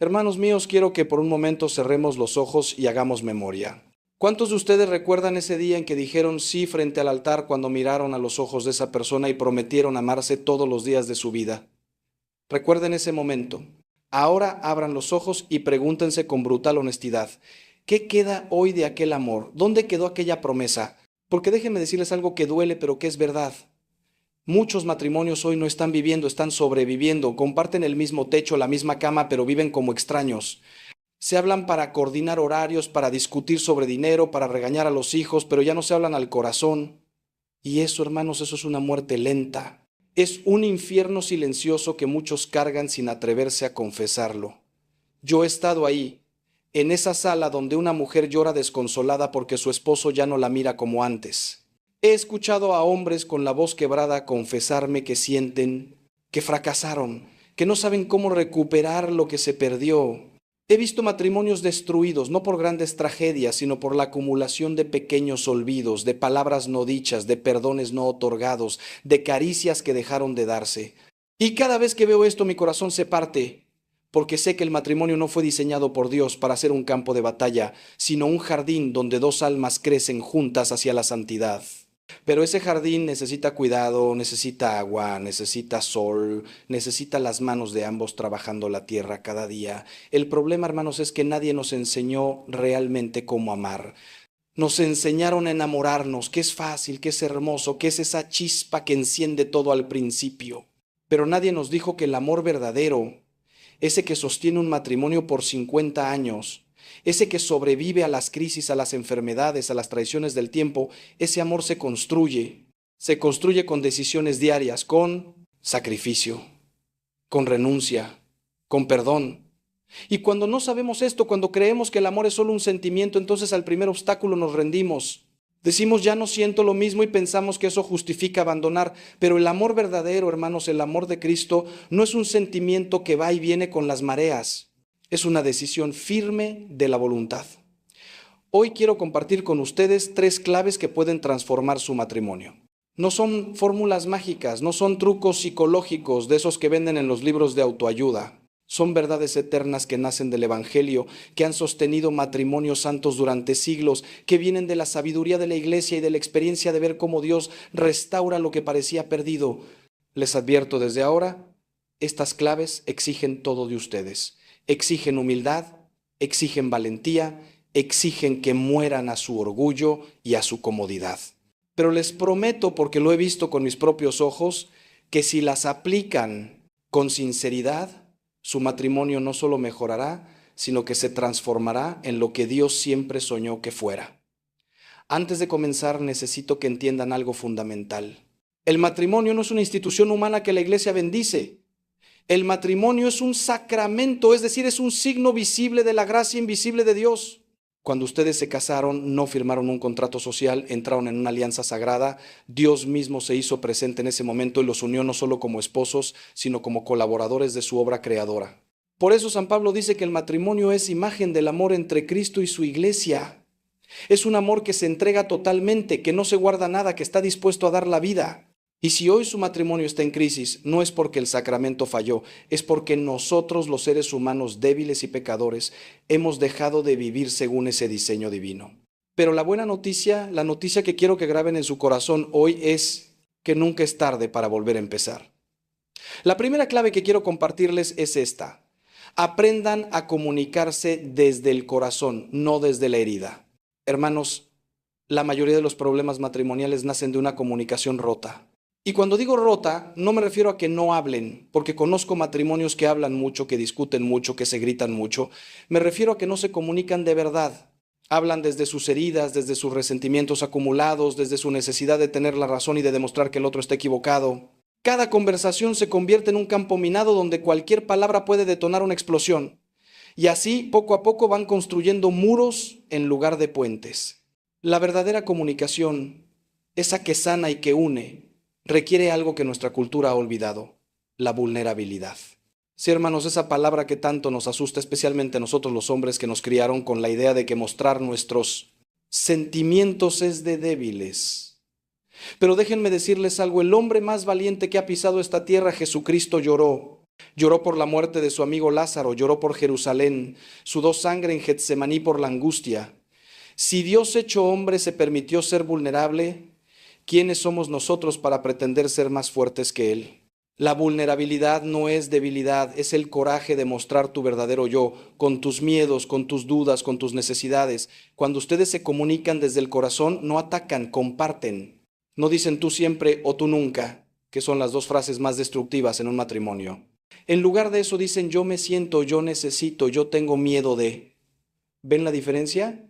Hermanos míos, quiero que por un momento cerremos los ojos y hagamos memoria. ¿Cuántos de ustedes recuerdan ese día en que dijeron sí frente al altar cuando miraron a los ojos de esa persona y prometieron amarse todos los días de su vida? Recuerden ese momento. Ahora abran los ojos y pregúntense con brutal honestidad, ¿qué queda hoy de aquel amor? ¿Dónde quedó aquella promesa? Porque déjenme decirles algo que duele, pero que es verdad. Muchos matrimonios hoy no están viviendo, están sobreviviendo, comparten el mismo techo, la misma cama, pero viven como extraños. Se hablan para coordinar horarios, para discutir sobre dinero, para regañar a los hijos, pero ya no se hablan al corazón. Y eso, hermanos, eso es una muerte lenta. Es un infierno silencioso que muchos cargan sin atreverse a confesarlo. Yo he estado ahí, en esa sala donde una mujer llora desconsolada porque su esposo ya no la mira como antes. He escuchado a hombres con la voz quebrada confesarme que sienten, que fracasaron, que no saben cómo recuperar lo que se perdió. He visto matrimonios destruidos, no por grandes tragedias, sino por la acumulación de pequeños olvidos, de palabras no dichas, de perdones no otorgados, de caricias que dejaron de darse. Y cada vez que veo esto mi corazón se parte, porque sé que el matrimonio no fue diseñado por Dios para ser un campo de batalla, sino un jardín donde dos almas crecen juntas hacia la santidad. Pero ese jardín necesita cuidado, necesita agua, necesita sol, necesita las manos de ambos trabajando la tierra cada día. El problema, hermanos, es que nadie nos enseñó realmente cómo amar. Nos enseñaron a enamorarnos, que es fácil, que es hermoso, que es esa chispa que enciende todo al principio. Pero nadie nos dijo que el amor verdadero, ese que sostiene un matrimonio por 50 años, ese que sobrevive a las crisis, a las enfermedades, a las traiciones del tiempo, ese amor se construye con decisiones diarias, con sacrificio, con renuncia, con perdón. Y cuando no sabemos esto, cuando creemos que el amor es solo un sentimiento, entonces al primer obstáculo nos rendimos. Decimos, ya no siento lo mismo y pensamos que eso justifica abandonar, pero el amor verdadero, hermanos, el amor de Cristo, no es un sentimiento que va y viene con las mareas, es una decisión firme de la voluntad. Hoy quiero compartir con ustedes tres claves que pueden transformar su matrimonio. No son fórmulas mágicas, no son trucos psicológicos de esos que venden en los libros de autoayuda. Son verdades eternas que nacen del Evangelio, que han sostenido matrimonios santos durante siglos, que vienen de la sabiduría de la Iglesia y de la experiencia de ver cómo Dios restaura lo que parecía perdido. Les advierto desde ahora, estas claves exigen todo de ustedes. Exigen humildad, exigen valentía, exigen que mueran a su orgullo y a su comodidad. Pero les prometo, porque lo he visto con mis propios ojos, que si las aplican con sinceridad, su matrimonio no solo mejorará, sino que se transformará en lo que Dios siempre soñó que fuera. Antes de comenzar, necesito que entiendan algo fundamental. El matrimonio no es una institución humana que la Iglesia bendice. El matrimonio es un sacramento, es decir, es un signo visible de la gracia invisible de Dios. Cuando ustedes se casaron, no firmaron un contrato social, entraron en una alianza sagrada. Dios mismo se hizo presente en ese momento y los unió no solo como esposos, sino como colaboradores de su obra creadora. Por eso San Pablo dice que el matrimonio es imagen del amor entre Cristo y su iglesia. Es un amor que se entrega totalmente, que no se guarda nada, que está dispuesto a dar la vida. Y si hoy su matrimonio está en crisis, no es porque el sacramento falló, es porque nosotros los seres humanos débiles y pecadores hemos dejado de vivir según ese diseño divino. Pero la buena noticia, la noticia que quiero que graben en su corazón hoy es que nunca es tarde para volver a empezar. La primera clave que quiero compartirles es esta. Aprendan a comunicarse desde el corazón, no desde la herida. Hermanos, la mayoría de los problemas matrimoniales nacen de una comunicación rota. Y cuando digo rota, no me refiero a que no hablen, porque conozco matrimonios que hablan mucho, que discuten mucho, que se gritan mucho. Me refiero a que no se comunican de verdad. Hablan desde sus heridas, desde sus resentimientos acumulados, desde su necesidad de tener la razón y de demostrar que el otro está equivocado. Cada conversación se convierte en un campo minado donde cualquier palabra puede detonar una explosión. Y así, poco a poco, van construyendo muros en lugar de puentes. La verdadera comunicación, esa que sana y que une, requiere algo que nuestra cultura ha olvidado, la vulnerabilidad. Sí, hermanos, esa palabra que tanto nos asusta, especialmente a nosotros los hombres que nos criaron con la idea de que mostrar nuestros sentimientos es de débiles. Pero déjenme decirles algo, el hombre más valiente que ha pisado esta tierra, Jesucristo, lloró. Lloró por la muerte de su amigo Lázaro, lloró por Jerusalén, sudó sangre en Getsemaní por la angustia. Si Dios hecho hombre se permitió ser vulnerable, ¿quiénes somos nosotros para pretender ser más fuertes que Él? La vulnerabilidad no es debilidad, es el coraje de mostrar tu verdadero yo, con tus miedos, con tus dudas, con tus necesidades. Cuando ustedes se comunican desde el corazón, no atacan, comparten. No dicen tú siempre o tú nunca, que son las dos frases más destructivas en un matrimonio. En lugar de eso dicen yo me siento, yo necesito, yo tengo miedo de. ¿Ven la diferencia?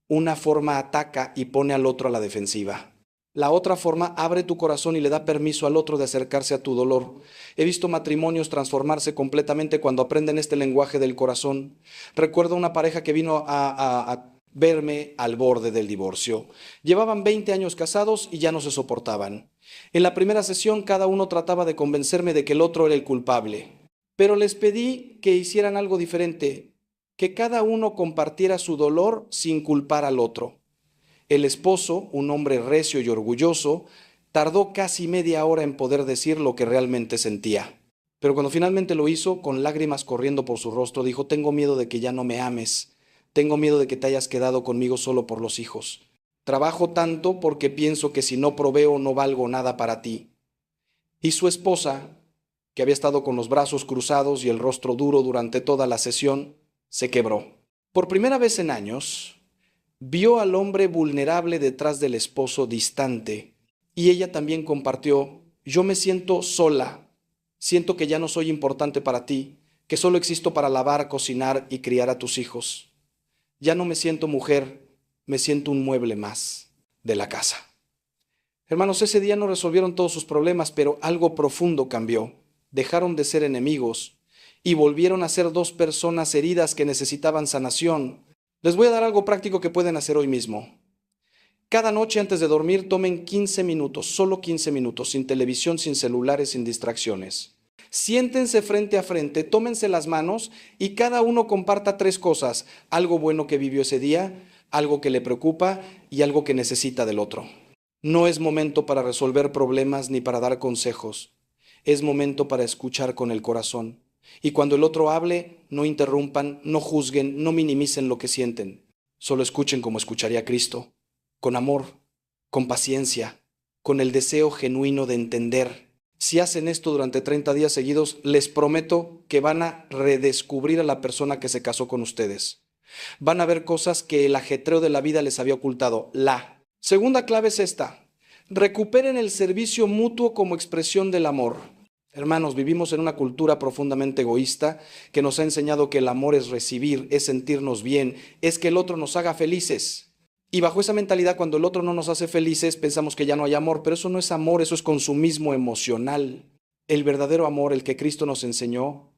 Una forma ataca y pone al otro a la defensiva. La otra forma abre tu corazón y le da permiso al otro de acercarse a tu dolor. He visto matrimonios transformarse completamente cuando aprenden este lenguaje del corazón. Recuerdo una pareja que vino a verme al borde del divorcio. Llevaban 20 años casados y ya no se soportaban. En la primera sesión cada uno trataba de convencerme de que el otro era el culpable. Pero les pedí que hicieran algo diferente, que cada uno compartiera su dolor sin culpar al otro. El esposo, un hombre recio y orgulloso, tardó casi media hora en poder decir lo que realmente sentía. Pero cuando finalmente lo hizo, con lágrimas corriendo por su rostro, dijo, tengo miedo de que ya no me ames, tengo miedo de que te hayas quedado conmigo solo por los hijos. Trabajo tanto porque pienso que si no proveo no valgo nada para ti. Y su esposa, que había estado con los brazos cruzados y el rostro duro durante toda la sesión, se quebró. Por primera vez en años, vio al hombre vulnerable detrás del esposo distante y ella también compartió, yo me siento sola, siento que ya no soy importante para ti, que solo existo para lavar, cocinar y criar a tus hijos. Ya no me siento mujer, me siento un mueble más de la casa. Hermanos, ese día no resolvieron todos sus problemas, pero algo profundo cambió. Dejaron de ser enemigos y volvieron a ser dos personas heridas que necesitaban sanación. Les voy a dar algo práctico que pueden hacer hoy mismo. Cada noche antes de dormir tomen 15 minutos, solo 15 minutos, sin televisión, sin celulares, sin distracciones. Siéntense frente a frente, tómense las manos y cada uno comparta 3 cosas, algo bueno que vivió ese día, algo que le preocupa y algo que necesita del otro. No es momento para resolver problemas ni para dar consejos, es momento para escuchar con el corazón. Y cuando el otro hable, no interrumpan, no juzguen, no minimicen lo que sienten. Solo escuchen como escucharía Cristo, con amor, con paciencia, con el deseo genuino de entender. Si hacen esto durante 30 días seguidos, les prometo que van a redescubrir a la persona que se casó con ustedes. Van a ver cosas que el ajetreo de la vida les había ocultado. La segunda clave es esta: recuperen el servicio mutuo como expresión del amor. Hermanos, vivimos en una cultura profundamente egoísta que nos ha enseñado que el amor es recibir, es sentirnos bien, es que el otro nos haga felices. Y bajo esa mentalidad, cuando el otro no nos hace felices, pensamos que ya no hay amor, pero eso no es amor, eso es consumismo emocional. El verdadero amor, el que Cristo nos enseñó,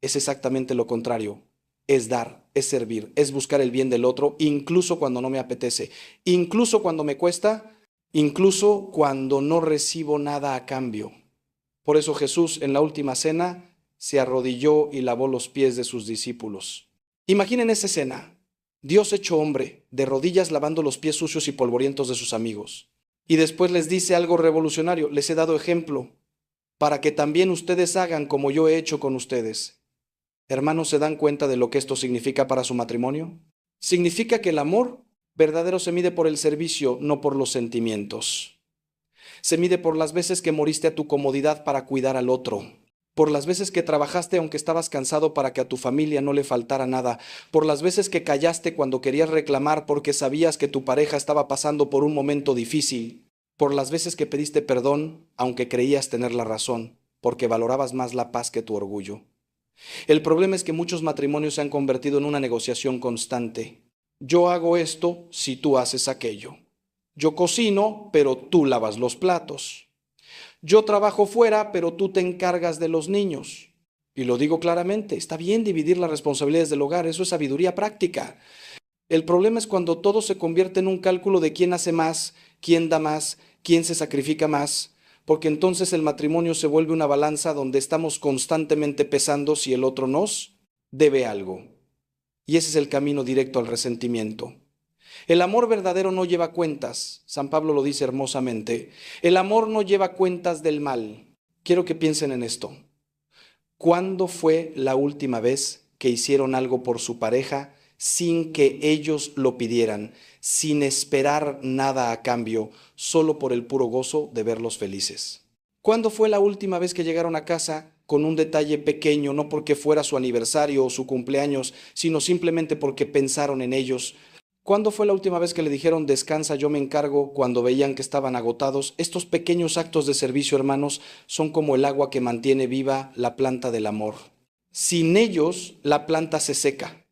es exactamente lo contrario. Es dar, es servir, es buscar el bien del otro, incluso cuando no me apetece, incluso cuando me cuesta, incluso cuando no recibo nada a cambio. Por eso Jesús en la última cena se arrodilló y lavó los pies de sus discípulos. Imaginen esa escena, Dios hecho hombre, de rodillas lavando los pies sucios y polvorientos de sus amigos. Y después les dice algo revolucionario, les he dado ejemplo, para que también ustedes hagan como yo he hecho con ustedes. Hermanos, ¿se dan cuenta de lo que esto significa para su matrimonio? Significa que el amor verdadero se mide por el servicio, no por los sentimientos. Se mide por las veces que moriste a tu comodidad para cuidar al otro, por las veces que trabajaste aunque estabas cansado para que a tu familia no le faltara nada, por las veces que callaste cuando querías reclamar porque sabías que tu pareja estaba pasando por un momento difícil, por las veces que pediste perdón aunque creías tener la razón, porque valorabas más la paz que tu orgullo. El problema es que muchos matrimonios se han convertido en una negociación constante. Yo hago esto si tú haces aquello. Yo cocino, pero tú lavas los platos. Yo trabajo fuera, pero tú te encargas de los niños. Y lo digo claramente, está bien dividir las responsabilidades del hogar, eso es sabiduría práctica. El problema es cuando todo se convierte en un cálculo de quién hace más, quién da más, quién se sacrifica más, porque entonces el matrimonio se vuelve una balanza donde estamos constantemente pesando si el otro nos debe algo. Y ese es el camino directo al resentimiento. El amor verdadero no lleva cuentas. San Pablo lo dice hermosamente. El amor no lleva cuentas del mal. Quiero que piensen en esto. ¿Cuándo fue la última vez que hicieron algo por su pareja sin que ellos lo pidieran, sin esperar nada a cambio, solo por el puro gozo de verlos felices? ¿Cuándo fue la última vez que llegaron a casa con un detalle pequeño, no porque fuera su aniversario o su cumpleaños, sino simplemente porque pensaron en ellos? ¿Cuándo fue la última vez que le dijeron descansa, yo me encargo, cuando veían que estaban agotados? Estos pequeños actos de servicio, hermanos, son como el agua que mantiene viva la planta del amor. Sin ellos, la planta se seca.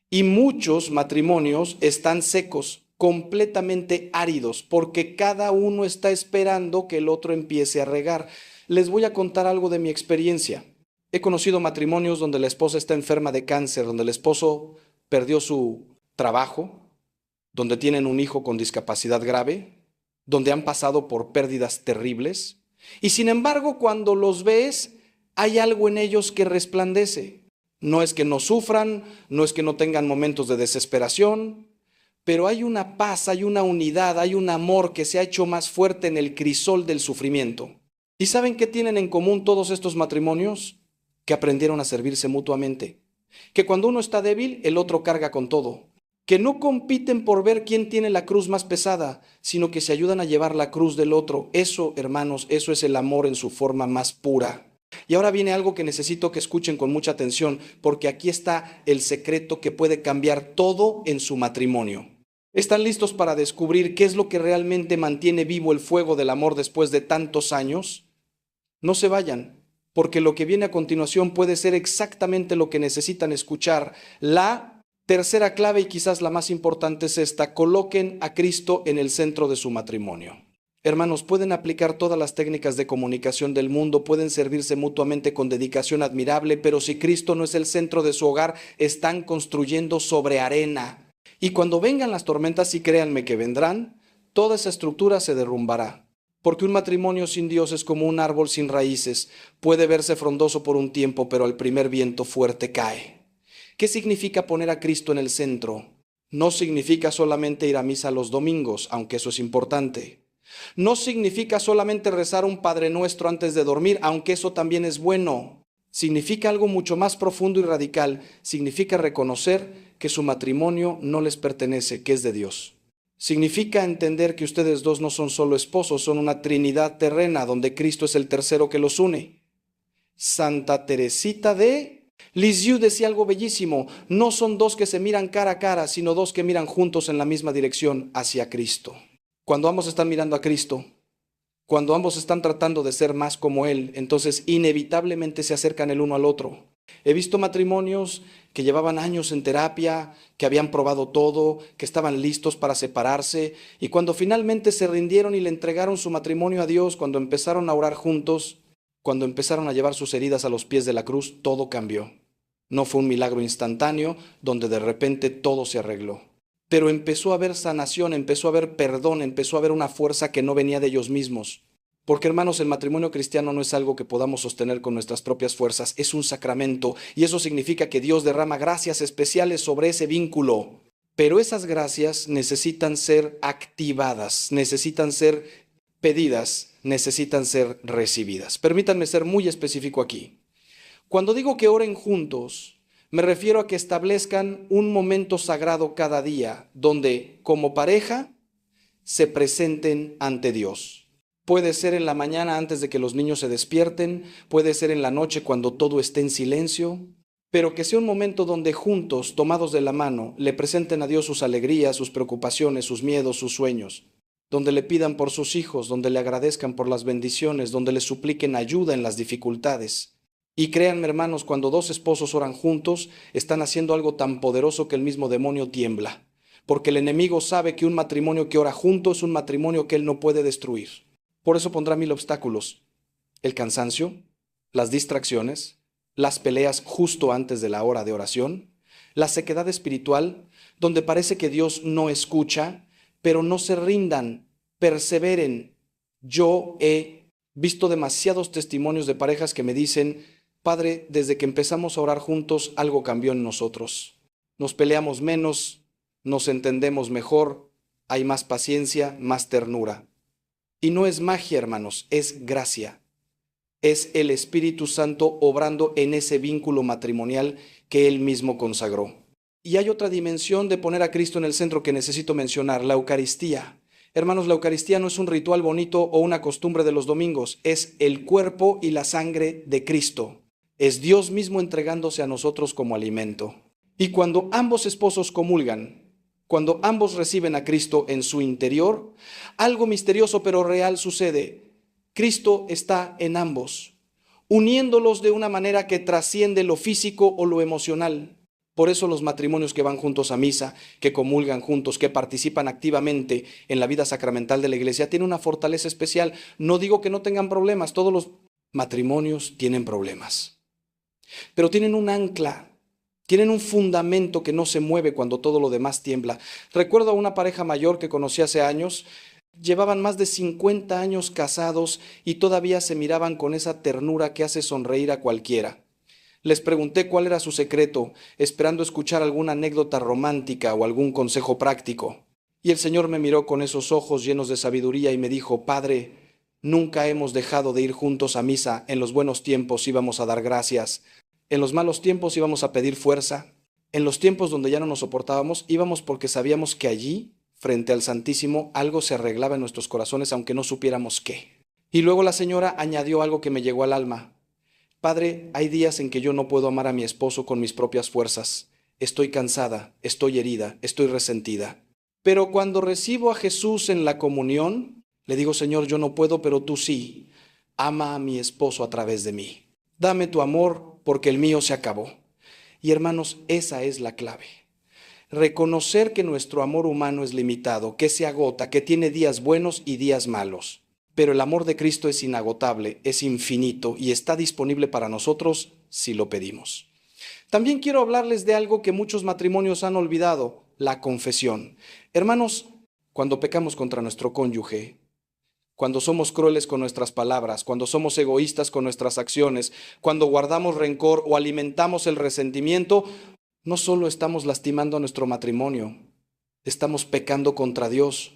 Y muchos matrimonios están secos, completamente áridos, porque cada uno está esperando que el otro empiece a regar. Les voy a contar algo de mi experiencia. He conocido matrimonios donde la esposa está enferma de cáncer, donde el esposo perdió su trabajo, donde tienen un hijo con discapacidad grave, donde han pasado por pérdidas terribles, y sin embargo, cuando los ves, hay algo en ellos que resplandece. No es que no sufran, no es que no tengan momentos de desesperación, pero hay una paz, hay una unidad, hay un amor que se ha hecho más fuerte en el crisol del sufrimiento. ¿Y saben qué tienen en común todos estos matrimonios? Que aprendieron a servirse mutuamente. Que cuando uno está débil, el otro carga con todo. Que no compiten por ver quién tiene la cruz más pesada, sino que se ayudan a llevar la cruz del otro. Eso, hermanos, eso es el amor en su forma más pura. Y ahora viene algo que necesito que escuchen con mucha atención, porque aquí está el secreto que puede cambiar todo en su matrimonio. ¿Están listos para descubrir qué es lo que realmente mantiene vivo el fuego del amor después de tantos años? No se vayan, porque lo que viene a continuación puede ser exactamente lo que necesitan escuchar. La tercera clave, y quizás la más importante, es esta: coloquen a Cristo en el centro de su matrimonio. Hermanos, pueden aplicar todas las técnicas de comunicación del mundo, pueden servirse mutuamente con dedicación admirable, pero si Cristo no es el centro de su hogar, están construyendo sobre arena. Y cuando vengan las tormentas, y créanme que vendrán, toda esa estructura se derrumbará. Porque un matrimonio sin Dios es como un árbol sin raíces. Puede verse frondoso por un tiempo, pero al primer viento fuerte cae. ¿Qué significa poner a Cristo en el centro? No significa solamente ir a misa los domingos, aunque eso es importante. No significa solamente rezar un Padre Nuestro antes de dormir, aunque eso también es bueno. Significa algo mucho más profundo y radical. Significa reconocer que su matrimonio no les pertenece, que es de Dios. Significa entender que ustedes dos no son solo esposos, son una trinidad terrena donde Cristo es el tercero que los une. Santa Teresita de Lisieux decía algo bellísimo: no son dos que se miran cara a cara, sino dos que miran juntos en la misma dirección, hacia Cristo. Cuando ambos están mirando a Cristo, cuando ambos están tratando de ser más como Él, entonces inevitablemente se acercan el uno al otro. He visto matrimonios que llevaban años en terapia, que habían probado todo, que estaban listos para separarse, y cuando finalmente se rindieron y le entregaron su matrimonio a Dios, cuando empezaron a orar juntos, cuando empezaron a llevar sus heridas a los pies de la cruz, todo cambió. No fue un milagro instantáneo donde de repente todo se arregló. Pero empezó a haber sanación, empezó a haber perdón, empezó a haber una fuerza que no venía de ellos mismos. Porque, hermanos, el matrimonio cristiano no es algo que podamos sostener con nuestras propias fuerzas, es un sacramento, y eso significa que Dios derrama gracias especiales sobre ese vínculo. Pero esas gracias necesitan ser activadas, necesitan ser pedidas, necesitan ser recibidas. Permítanme ser muy específico aquí. Cuando digo que oren juntos, me refiero a que establezcan un momento sagrado cada día donde, como pareja, se presenten ante Dios. Puede ser en la mañana antes de que los niños se despierten, puede ser en la noche cuando todo esté en silencio, pero que sea un momento donde juntos, tomados de la mano, le presenten a Dios sus alegrías, sus preocupaciones, sus miedos, sus sueños, donde le pidan por sus hijos, donde le agradezcan por las bendiciones, donde le supliquen ayuda en las dificultades. Y créanme, hermanos, cuando dos esposos oran juntos, están haciendo algo tan poderoso que el mismo demonio tiembla. Porque el enemigo sabe que un matrimonio que ora junto es un matrimonio que él no puede destruir. Por eso pondrá 1000 obstáculos: el cansancio, las distracciones, las peleas justo antes de la hora de oración, la sequedad espiritual, donde parece que Dios no escucha, pero no se rindan, perseveren. Yo he visto demasiados testimonios de parejas que me dicen: Padre, desde que empezamos a orar juntos, algo cambió en nosotros. Nos peleamos menos, nos entendemos mejor, hay más paciencia, más ternura. Y no es magia, hermanos, es gracia. Es el Espíritu Santo obrando en ese vínculo matrimonial que Él mismo consagró. Y hay otra dimensión de poner a Cristo en el centro que necesito mencionar, la Eucaristía. Hermanos, la Eucaristía no es un ritual bonito o una costumbre de los domingos, es el cuerpo y la sangre de Cristo. Es Dios mismo entregándose a nosotros como alimento. Y cuando ambos esposos comulgan, cuando ambos reciben a Cristo en su interior, algo misterioso pero real sucede. Cristo está en ambos, uniéndolos de una manera que trasciende lo físico o lo emocional. Por eso los matrimonios que van juntos a misa, que comulgan juntos, que participan activamente en la vida sacramental de la iglesia, tienen una fortaleza especial. No digo que no tengan problemas, todos los matrimonios tienen problemas, pero tienen un ancla, tienen un fundamento que no se mueve cuando todo lo demás tiembla. Recuerdo a una pareja mayor que conocí hace años. Llevaban más de 50 años casados y todavía se miraban con esa ternura que hace sonreír a cualquiera. Les pregunté cuál era su secreto, esperando escuchar alguna anécdota romántica o algún consejo práctico. Y el Señor me miró con esos ojos llenos de sabiduría y me dijo: Padre, nunca hemos dejado de ir juntos a misa. En los buenos tiempos íbamos a dar gracias. En los malos tiempos íbamos a pedir fuerza. En los tiempos donde ya no nos soportábamos, íbamos porque sabíamos que allí, frente al Santísimo, algo se arreglaba en nuestros corazones, aunque no supiéramos qué. Y luego la señora añadió algo que me llegó al alma. Padre, hay días en que yo no puedo amar a mi esposo con mis propias fuerzas. Estoy cansada, estoy herida, estoy resentida. Pero cuando recibo a Jesús en la comunión, le digo: Señor, yo no puedo, pero tú sí. Ama a mi esposo a través de mí. Dame tu amor porque el mío se acabó. Y hermanos, esa es la clave. Reconocer que nuestro amor humano es limitado, que se agota, que tiene días buenos y días malos. Pero el amor de Cristo es inagotable, es infinito y está disponible para nosotros si lo pedimos. También quiero hablarles de algo que muchos matrimonios han olvidado: la confesión. Hermanos, cuando pecamos contra nuestro cónyuge, cuando somos crueles con nuestras palabras, cuando somos egoístas con nuestras acciones, cuando guardamos rencor o alimentamos el resentimiento, no solo estamos lastimando a nuestro matrimonio, estamos pecando contra Dios,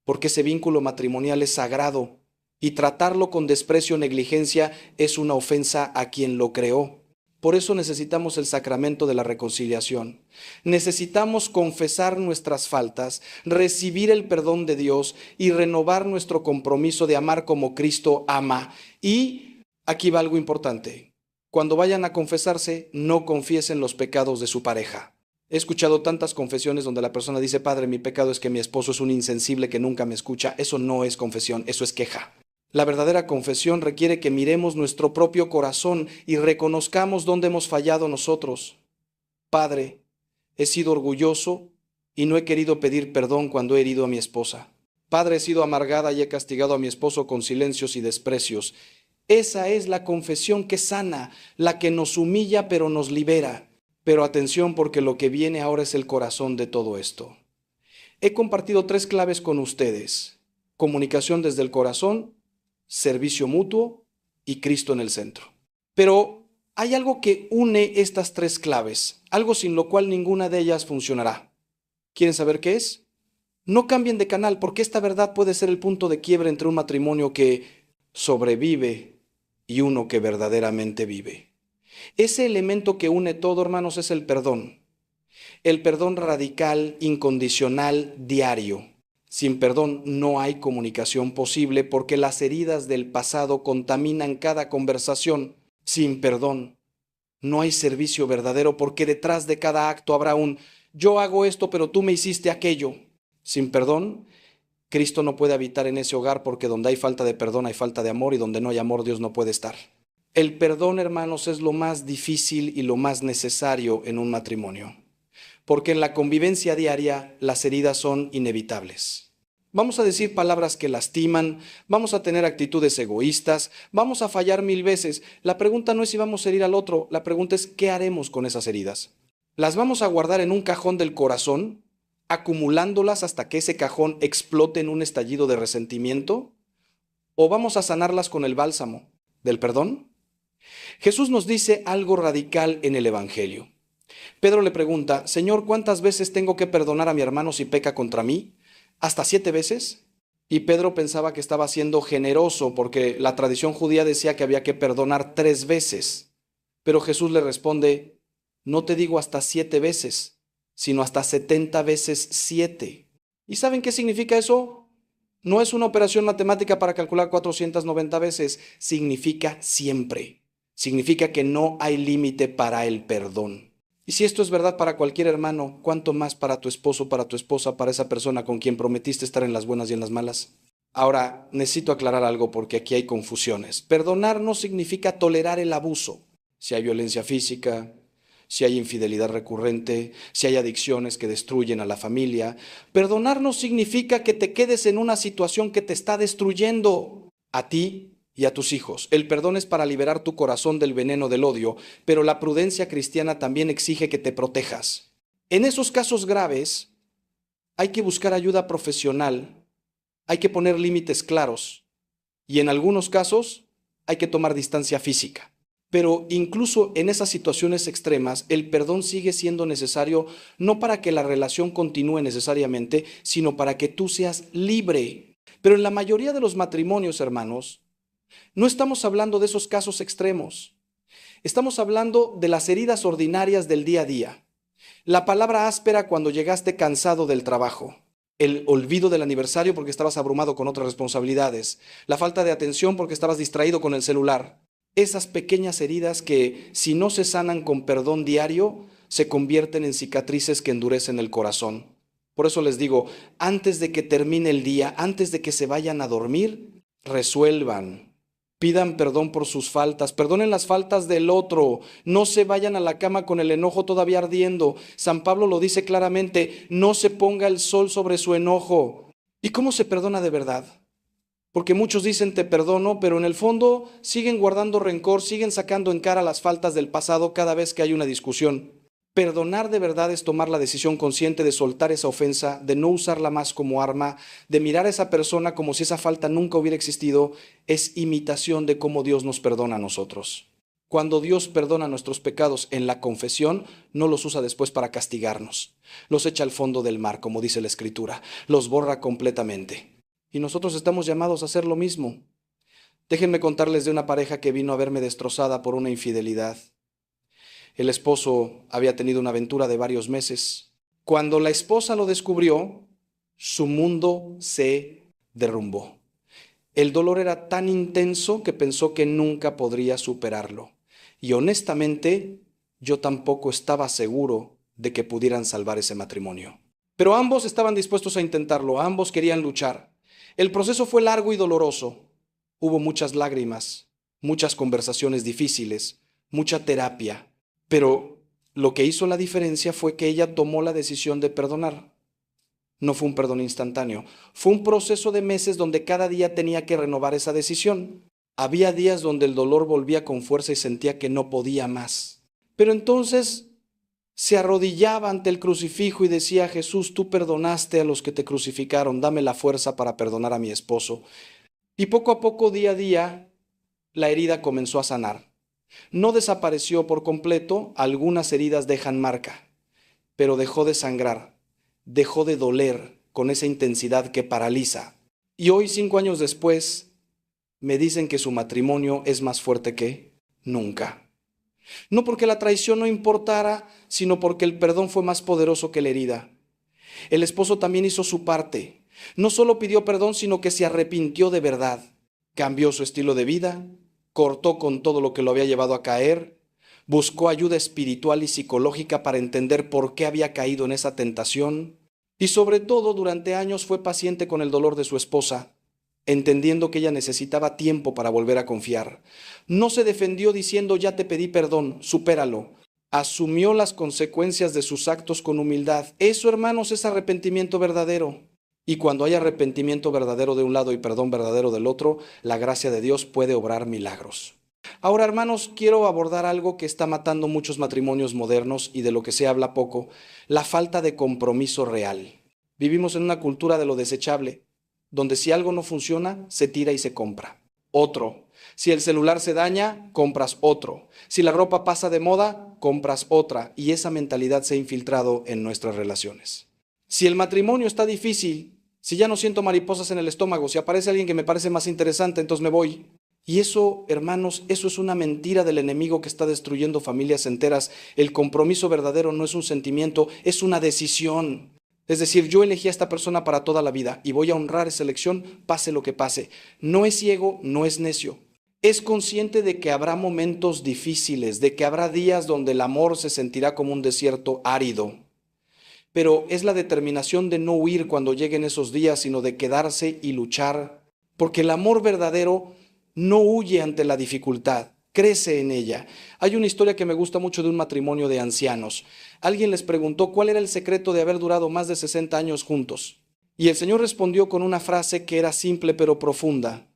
porque ese vínculo matrimonial es sagrado y tratarlo con desprecio o negligencia es una ofensa a quien lo creó. Por eso necesitamos el sacramento de la reconciliación. Necesitamos confesar nuestras faltas, recibir el perdón de Dios y renovar nuestro compromiso de amar como Cristo ama. Y aquí va algo importante. Cuando vayan a confesarse, no confiesen los pecados de su pareja. He escuchado tantas confesiones donde la persona dice: Padre, mi pecado es que mi esposo es un insensible que nunca me escucha. Eso no es confesión, eso es queja. La verdadera confesión requiere que miremos nuestro propio corazón y reconozcamos dónde hemos fallado nosotros. Padre, he sido orgulloso y no he querido pedir perdón cuando he herido a mi esposa. Padre, he sido amargada y he castigado a mi esposo con silencios y desprecios. Esa es la confesión que sana, la que nos humilla pero nos libera. Pero atención, porque lo que viene ahora es el corazón de todo esto. He compartido 3 claves con ustedes: comunicación desde el corazón, servicio mutuo y Cristo en el centro. Pero hay algo que une estas 3 claves, algo sin lo cual ninguna de ellas funcionará. ¿Quieren saber qué es? No cambien de canal, porque esta verdad puede ser el punto de quiebre entre un matrimonio que sobrevive y uno que verdaderamente vive. Ese elemento que une todo, hermanos, es el perdón. El perdón radical, incondicional, diario. Sin perdón no hay comunicación posible, porque las heridas del pasado contaminan cada conversación. Sin perdón no hay servicio verdadero, porque detrás de cada acto habrá un: yo hago esto, pero tú me hiciste aquello. Sin perdón, Cristo no puede habitar en ese hogar, porque donde hay falta de perdón hay falta de amor, y donde no hay amor Dios no puede estar. El perdón, hermanos, es lo más difícil y lo más necesario en un matrimonio, porque en la convivencia diaria las heridas son inevitables. Vamos a decir palabras que lastiman, vamos a tener actitudes egoístas, vamos a fallar 1000 veces. La pregunta no es si vamos a herir al otro, la pregunta es: ¿qué haremos con esas heridas? ¿Las vamos a guardar en un cajón del corazón, acumulándolas hasta que ese cajón explote en un estallido de resentimiento? ¿O vamos a sanarlas con el bálsamo del perdón? Jesús nos dice algo radical en el Evangelio. Pedro le pregunta: Señor, ¿cuántas veces tengo que perdonar a mi hermano si peca contra mí? ¿Hasta 7 veces? Y Pedro pensaba que estaba siendo generoso porque la tradición judía decía que había que perdonar 3 veces. Pero Jesús le responde, no te digo hasta 7 veces, sino hasta 70 veces 7. ¿Y saben qué significa eso? No es una operación matemática para calcular 490 veces, significa siempre. Significa que no hay límite para el perdón. Y si esto es verdad para cualquier hermano, ¿cuánto más para tu esposo, para tu esposa, para esa persona con quien prometiste estar en las buenas y en las malas? Ahora, necesito aclarar algo porque aquí hay confusiones. Perdonar no significa tolerar el abuso. Si hay violencia física, si hay infidelidad recurrente, si hay adicciones que destruyen a la familia. Perdonar no significa que te quedes en una situación que te está destruyendo a ti y a tus hijos. El perdón es para liberar tu corazón del veneno del odio, pero la prudencia cristiana también exige que te protejas. En esos casos graves, hay que buscar ayuda profesional, hay que poner límites claros y en algunos casos hay que tomar distancia física. Pero incluso en esas situaciones extremas, el perdón sigue siendo necesario no para que la relación continúe necesariamente, sino para que tú seas libre. Pero en la mayoría de los matrimonios, hermanos, no estamos hablando de esos casos extremos. Estamos hablando de las heridas ordinarias del día a día. La palabra áspera cuando llegaste cansado del trabajo. El olvido del aniversario porque estabas abrumado con otras responsabilidades. La falta de atención porque estabas distraído con el celular. Esas pequeñas heridas que, si no se sanan con perdón diario, se convierten en cicatrices que endurecen el corazón. Por eso les digo, antes de que termine el día, antes de que se vayan a dormir, resuelvan. Pidan perdón por sus faltas, perdonen las faltas del otro, no se vayan a la cama con el enojo todavía ardiendo. San Pablo lo dice claramente, no se ponga el sol sobre su enojo. ¿Y cómo se perdona de verdad? Porque muchos dicen te perdono, pero en el fondo siguen guardando rencor, siguen sacando en cara las faltas del pasado cada vez que hay una discusión. Perdonar de verdad es tomar la decisión consciente de soltar esa ofensa, de no usarla más como arma, de mirar a esa persona como si esa falta nunca hubiera existido. Es imitación de cómo Dios nos perdona a nosotros. Cuando Dios perdona nuestros pecados en la confesión, no los usa después para castigarnos. Los echa al fondo del mar, como dice la Escritura. Los borra completamente. Y nosotros estamos llamados a hacer lo mismo. Déjenme contarles de una pareja que vino a verme destrozada por una infidelidad. El esposo había tenido una aventura de varios meses. Cuando la esposa lo descubrió, su mundo se derrumbó. El dolor era tan intenso que pensó que nunca podría superarlo. Y honestamente, yo tampoco estaba seguro de que pudieran salvar ese matrimonio. Pero ambos estaban dispuestos a intentarlo, ambos querían luchar. El proceso fue largo y doloroso. Hubo muchas lágrimas, muchas conversaciones difíciles, mucha terapia. Pero lo que hizo la diferencia fue que ella tomó la decisión de perdonar. No fue un perdón instantáneo. Fue un proceso de meses donde cada día tenía que renovar esa decisión. Había días donde el dolor volvía con fuerza y sentía que no podía más. Pero entonces se arrodillaba ante el crucifijo y decía, Jesús, tú perdonaste a los que te crucificaron, dame la fuerza para perdonar a mi esposo. Y poco a poco, día a día, la herida comenzó a sanar. No desapareció por completo, algunas heridas dejan marca, pero dejó de sangrar, dejó de doler con esa intensidad que paraliza. Y hoy, 5 años después, me dicen que su matrimonio es más fuerte que nunca. No porque la traición no importara, sino porque el perdón fue más poderoso que la herida. El esposo también hizo su parte. No solo pidió perdón, sino que se arrepintió de verdad. Cambió su estilo de vida, cortó con todo lo que lo había llevado a caer, buscó ayuda espiritual y psicológica para entender por qué había caído en esa tentación y sobre todo durante años fue paciente con el dolor de su esposa, entendiendo que ella necesitaba tiempo para volver a confiar. No se defendió diciendo ya te pedí perdón, supéralo. Asumió las consecuencias de sus actos con humildad. Eso, hermanos, es arrepentimiento verdadero. Y cuando hay arrepentimiento verdadero de un lado y perdón verdadero del otro, la gracia de Dios puede obrar milagros. Ahora, hermanos, quiero abordar algo que está matando muchos matrimonios modernos y de lo que se habla poco, la falta de compromiso real. Vivimos en una cultura de lo desechable, donde si algo no funciona, se tira y se compra. Otro. Si el celular se daña, compras otro. Si la ropa pasa de moda, compras otra. Y esa mentalidad se ha infiltrado en nuestras relaciones. Si el matrimonio está difícil, Si ya no siento mariposas en el estómago, si aparece alguien que me parece más interesante, entonces me voy. Y eso, hermanos, eso es una mentira del enemigo que está destruyendo familias enteras. El compromiso verdadero no es un sentimiento, es una decisión. Es decir, yo elegí a esta persona para toda la vida y voy a honrar esa elección, pase lo que pase. No es ciego, no es necio. Es consciente de que habrá momentos difíciles, de que habrá días donde el amor se sentirá como un desierto árido. Pero es la determinación de no huir cuando lleguen esos días, sino de quedarse y luchar, porque el amor verdadero no huye ante la dificultad, crece en ella. Hay una historia que me gusta mucho de un matrimonio de ancianos. Alguien les preguntó cuál era el secreto de haber durado más de 60 años juntos. Y el Señor respondió con una frase que era simple pero profunda.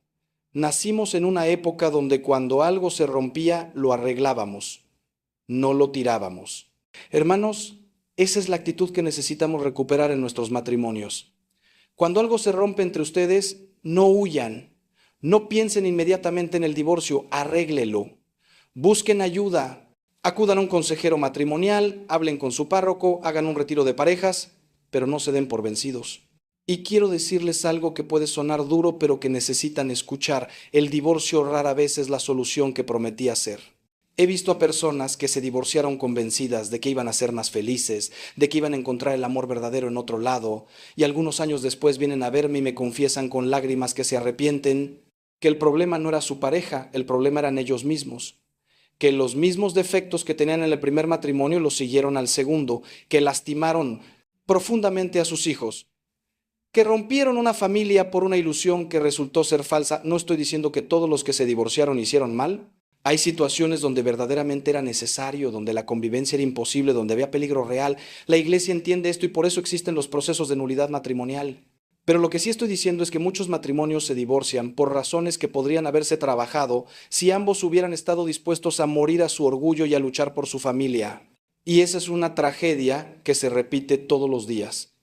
Nacimos en una época donde cuando algo se rompía, lo arreglábamos, no lo tirábamos. Hermanos, esa es la actitud que necesitamos recuperar en nuestros matrimonios. Cuando algo se rompe entre ustedes, no huyan, no piensen inmediatamente en el divorcio, arréglelo. Busquen ayuda, acudan a un consejero matrimonial, hablen con su párroco, hagan un retiro de parejas, pero no se den por vencidos. Y quiero decirles algo que puede sonar duro, pero que necesitan escuchar. El divorcio rara vez es la solución que prometía ser. He visto a personas que se divorciaron convencidas de que iban a ser más felices, de que iban a encontrar el amor verdadero en otro lado, y algunos años después vienen a verme y me confiesan con lágrimas que se arrepienten, que el problema no era su pareja, el problema eran ellos mismos, que los mismos defectos que tenían en el primer matrimonio los siguieron al segundo, que lastimaron profundamente a sus hijos, que rompieron una familia por una ilusión que resultó ser falsa. No estoy diciendo que todos los que se divorciaron hicieron mal. Hay situaciones donde verdaderamente era necesario, donde la convivencia era imposible, donde había peligro real. La iglesia entiende esto y por eso existen los procesos de nulidad matrimonial. Pero lo que sí estoy diciendo es que muchos matrimonios se divorcian por razones que podrían haberse trabajado si ambos hubieran estado dispuestos a morir a su orgullo y a luchar por su familia. Y esa es una tragedia que se repite todos los días.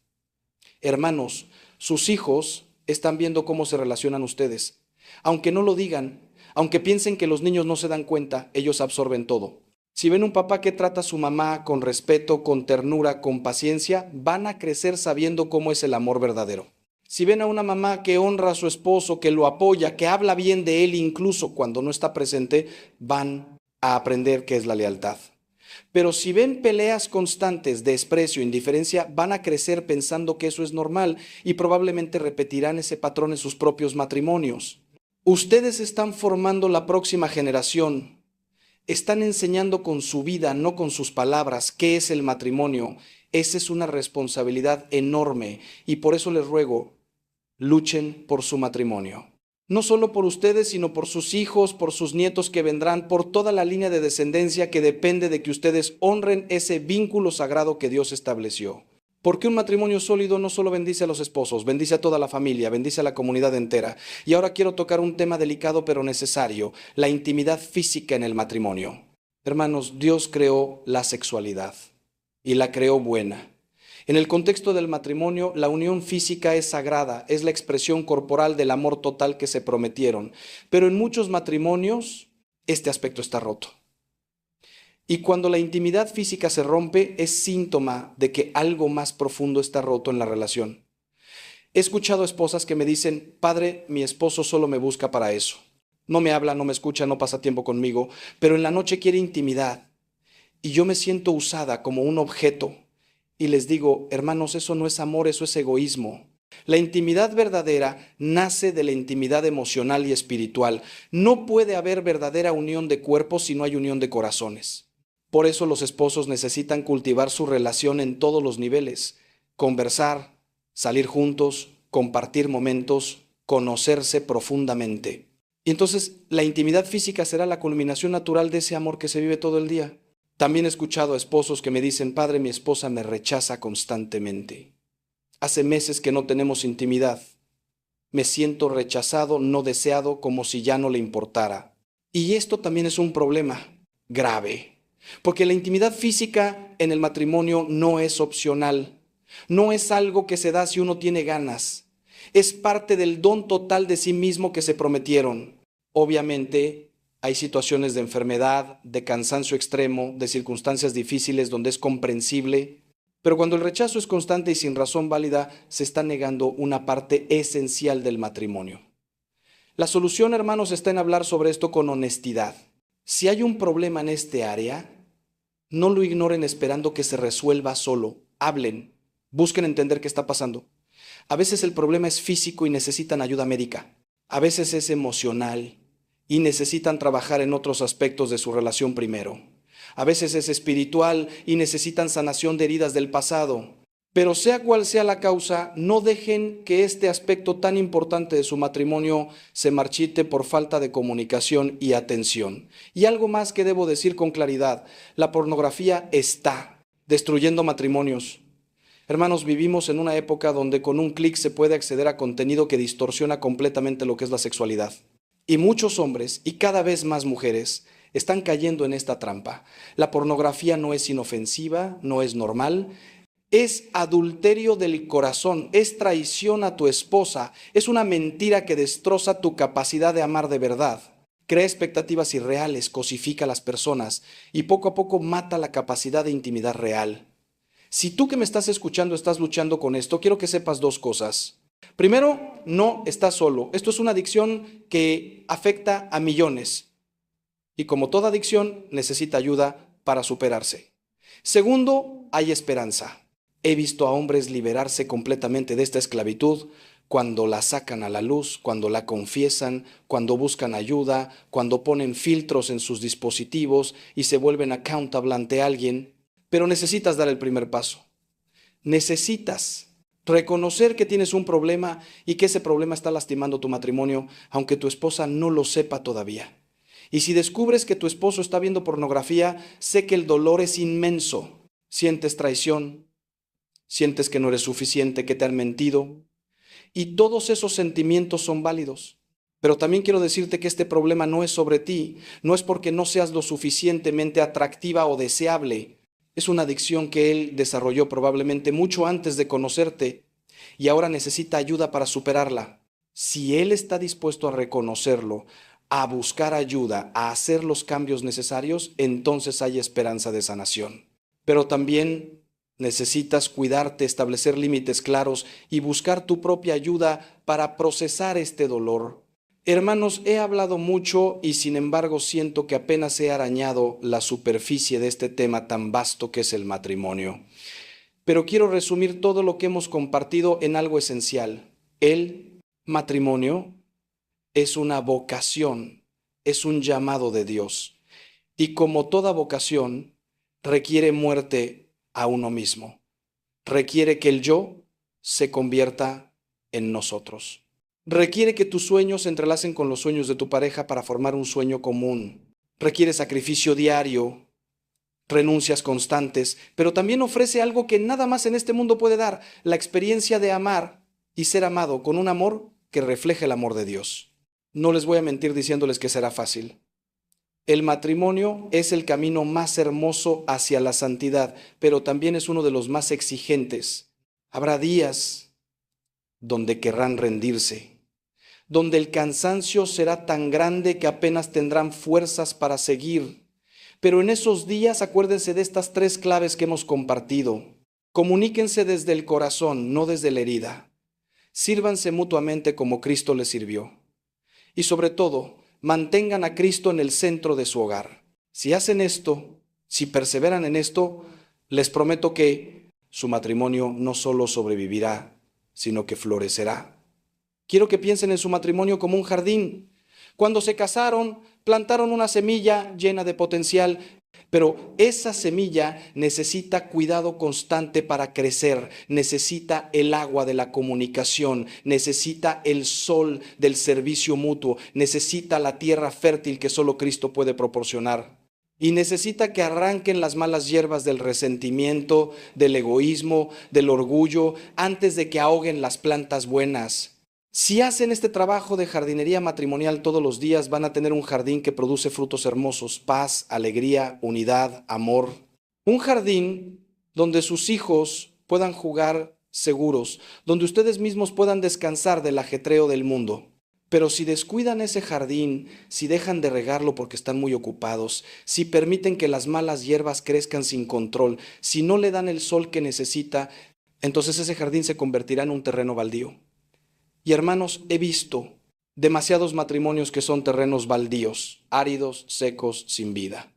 Hermanos, sus hijos están viendo cómo se relacionan ustedes. Aunque no lo digan, aunque piensen que los niños no se dan cuenta, ellos absorben todo. Si ven un papá que trata a su mamá con respeto, con ternura, con paciencia, van a crecer sabiendo cómo es el amor verdadero. Si ven a una mamá que honra a su esposo, que lo apoya, que habla bien de él incluso cuando no está presente, van a aprender qué es la lealtad. Pero si ven peleas constantes, desprecio, indiferencia, van a crecer pensando que eso es normal y probablemente repetirán ese patrón en sus propios matrimonios. Ustedes están formando la próxima generación. Están enseñando con su vida, no con sus palabras, qué es el matrimonio. Esa es una responsabilidad enorme y por eso les ruego, luchen por su matrimonio. No solo por ustedes, sino por sus hijos, por sus nietos que vendrán, por toda la línea de descendencia que depende de que ustedes honren ese vínculo sagrado que Dios estableció. Porque un matrimonio sólido no solo bendice a los esposos, bendice a toda la familia, bendice a la comunidad entera. Y ahora quiero tocar un tema delicado pero necesario, la intimidad física en el matrimonio. Hermanos, Dios creó la sexualidad y la creó buena. En el contexto del matrimonio, la unión física es sagrada, es la expresión corporal del amor total que se prometieron. Pero en muchos matrimonios, este aspecto está roto. Y cuando la intimidad física se rompe, es síntoma de que algo más profundo está roto en la relación. He escuchado esposas que me dicen, padre, mi esposo solo me busca para eso. No me habla, no me escucha, no pasa tiempo conmigo, pero en la noche quiere intimidad. Y yo me siento usada como un objeto. Y les digo, hermanos, eso no es amor, eso es egoísmo. La intimidad verdadera nace de la intimidad emocional y espiritual. No puede haber verdadera unión de cuerpos si no hay unión de corazones. Por eso los esposos necesitan cultivar su relación en todos los niveles. Conversar, salir juntos, compartir momentos, conocerse profundamente. Y entonces la intimidad física será la culminación natural de ese amor que se vive todo el día. También he escuchado a esposos que me dicen, padre, mi esposa me rechaza constantemente. Hace meses que no tenemos intimidad. Me siento rechazado, no deseado, como si ya no le importara. Y esto también es un problema grave, porque la intimidad física en el matrimonio no es opcional. No es algo que se da si uno tiene ganas. Es parte del don total de sí mismo que se prometieron. Obviamente, hay situaciones de enfermedad, de cansancio extremo, de circunstancias difíciles donde es comprensible, Pero cuando el rechazo es constante y sin razón válida, se está negando una parte esencial del matrimonio. La solución, hermanos, está en hablar sobre esto con honestidad. Si hay un problema en este área, no lo ignoren esperando que se resuelva solo. Hablen, busquen entender qué está pasando. A veces el problema es físico y necesitan ayuda médica. A veces es emocional y necesitan trabajar en otros aspectos de su relación primero. A veces es espiritual y necesitan sanación de heridas del pasado. Pero sea cual sea la causa, no dejen que este aspecto tan importante de su matrimonio se marchite por falta de comunicación y atención. Y algo más que debo decir con claridad, la pornografía está destruyendo matrimonios. Hermanos, vivimos en una época donde con un clic se puede acceder a contenido que distorsiona completamente lo que es la sexualidad. Y muchos hombres, y cada vez más mujeres, están cayendo en esta trampa. La pornografía no es inofensiva, no es normal. Es adulterio del corazón, es traición a tu esposa, es una mentira que destroza tu capacidad de amar de verdad. Crea expectativas irreales, cosifica a las personas y poco a poco mata la capacidad de intimidad real. Si tú que me estás escuchando estás luchando con esto, quiero que sepas dos cosas. Primero, no estás solo. Esto es una adicción que afecta a millones y como toda adicción necesita ayuda para superarse. Segundo, hay esperanza. He visto a hombres liberarse completamente de esta esclavitud cuando la sacan a la luz, cuando la confiesan, cuando buscan ayuda, cuando ponen filtros en sus dispositivos y se vuelven accountable ante alguien. Pero necesitas dar el primer paso. Necesitas reconocer que tienes un problema y que ese problema está lastimando tu matrimonio, aunque tu esposa no lo sepa todavía. Y si descubres que tu esposo está viendo pornografía, sé que el dolor es inmenso. Sientes traición, sientes que no eres suficiente, que te han mentido. Y todos esos sentimientos son válidos. Pero también quiero decirte que este problema no es sobre ti, no es porque no seas lo suficientemente atractiva o deseable. Es una adicción que él desarrolló probablemente mucho antes de conocerte y ahora necesita ayuda para superarla. Si él está dispuesto a reconocerlo, a buscar ayuda, a hacer los cambios necesarios, entonces hay esperanza de sanación. Pero también necesitas cuidarte, establecer límites claros y buscar tu propia ayuda para procesar este dolor. Hermanos, he hablado mucho y sin embargo siento que apenas he arañado la superficie de este tema tan vasto que es el matrimonio. Pero quiero resumir todo lo que hemos compartido en algo esencial. El matrimonio es una vocación, es un llamado de Dios. Y como toda vocación, requiere muerte a uno mismo. Requiere que el yo se convierta en nosotros. Requiere que tus sueños se entrelacen con los sueños de tu pareja para formar un sueño común. Requiere sacrificio diario, renuncias constantes, pero también ofrece algo que nada más en este mundo puede dar, la experiencia de amar y ser amado con un amor que refleje el amor de Dios. No les voy a mentir diciéndoles que será fácil. El matrimonio es el camino más hermoso hacia la santidad, pero también es uno de los más exigentes. Habrá días donde querrán rendirse, donde el cansancio será tan grande que apenas tendrán fuerzas para seguir. Pero en esos días acuérdense de estas tres claves que hemos compartido. Comuníquense desde el corazón, no desde la herida. Sírvanse mutuamente como Cristo les sirvió. Y sobre todo, mantengan a Cristo en el centro de su hogar. Si hacen esto, si perseveran en esto, les prometo que su matrimonio no solo sobrevivirá, sino que florecerá. Quiero que piensen en su matrimonio como un jardín. Cuando se casaron, plantaron una semilla llena de potencial, pero esa semilla necesita cuidado constante para crecer, necesita el agua de la comunicación, necesita el sol del servicio mutuo, necesita la tierra fértil que solo Cristo puede proporcionar. Y necesita que arranquen las malas hierbas del resentimiento, del egoísmo, del orgullo, antes de que ahoguen las plantas buenas. Si hacen este trabajo de jardinería matrimonial todos los días, van a tener un jardín que produce frutos hermosos, paz, alegría, unidad, amor. Un jardín donde sus hijos puedan jugar seguros, donde ustedes mismos puedan descansar del ajetreo del mundo. Pero si descuidan ese jardín, si dejan de regarlo porque están muy ocupados, si permiten que las malas hierbas crezcan sin control, si no le dan el sol que necesita, entonces ese jardín se convertirá en un terreno baldío. Y hermanos, he visto demasiados matrimonios que son terrenos baldíos, áridos, secos, sin vida.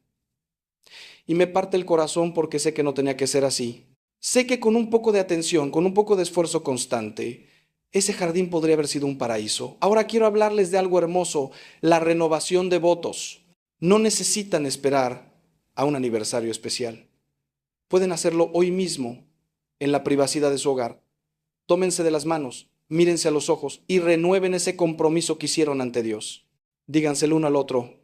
Y me parte el corazón porque sé que no tenía que ser así. Sé que con un poco de atención, con un poco de esfuerzo constante, ese jardín podría haber sido un paraíso. Ahora quiero hablarles de algo hermoso, la renovación de votos. No necesitan esperar a un aniversario especial. Pueden hacerlo hoy mismo, en la privacidad de su hogar. Tómense de las manos, mírense a los ojos y renueven ese compromiso que hicieron ante Dios. Díganse el uno al otro,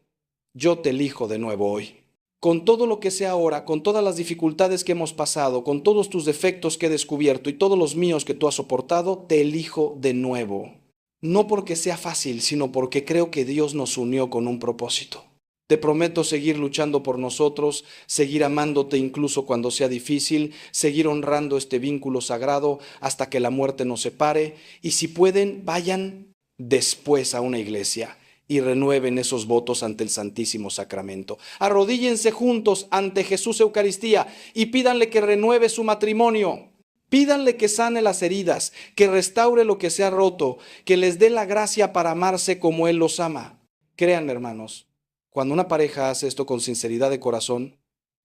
yo te elijo de nuevo hoy. Con todo lo que sé ahora, con todas las dificultades que hemos pasado, con todos tus defectos que he descubierto y todos los míos que tú has soportado, te elijo de nuevo. No porque sea fácil, sino porque creo que Dios nos unió con un propósito. Te prometo seguir luchando por nosotros, seguir amándote incluso cuando sea difícil, seguir honrando este vínculo sagrado hasta que la muerte nos separe. Y si pueden, vayan después a una iglesia y renueven esos votos ante el Santísimo Sacramento. Arrodíllense juntos ante Jesús Eucaristía y pídanle que renueve su matrimonio. Pídanle que sane las heridas, que restaure lo que se ha roto, que les dé la gracia para amarse como Él los ama. Créanme, hermanos, cuando una pareja hace esto con sinceridad de corazón,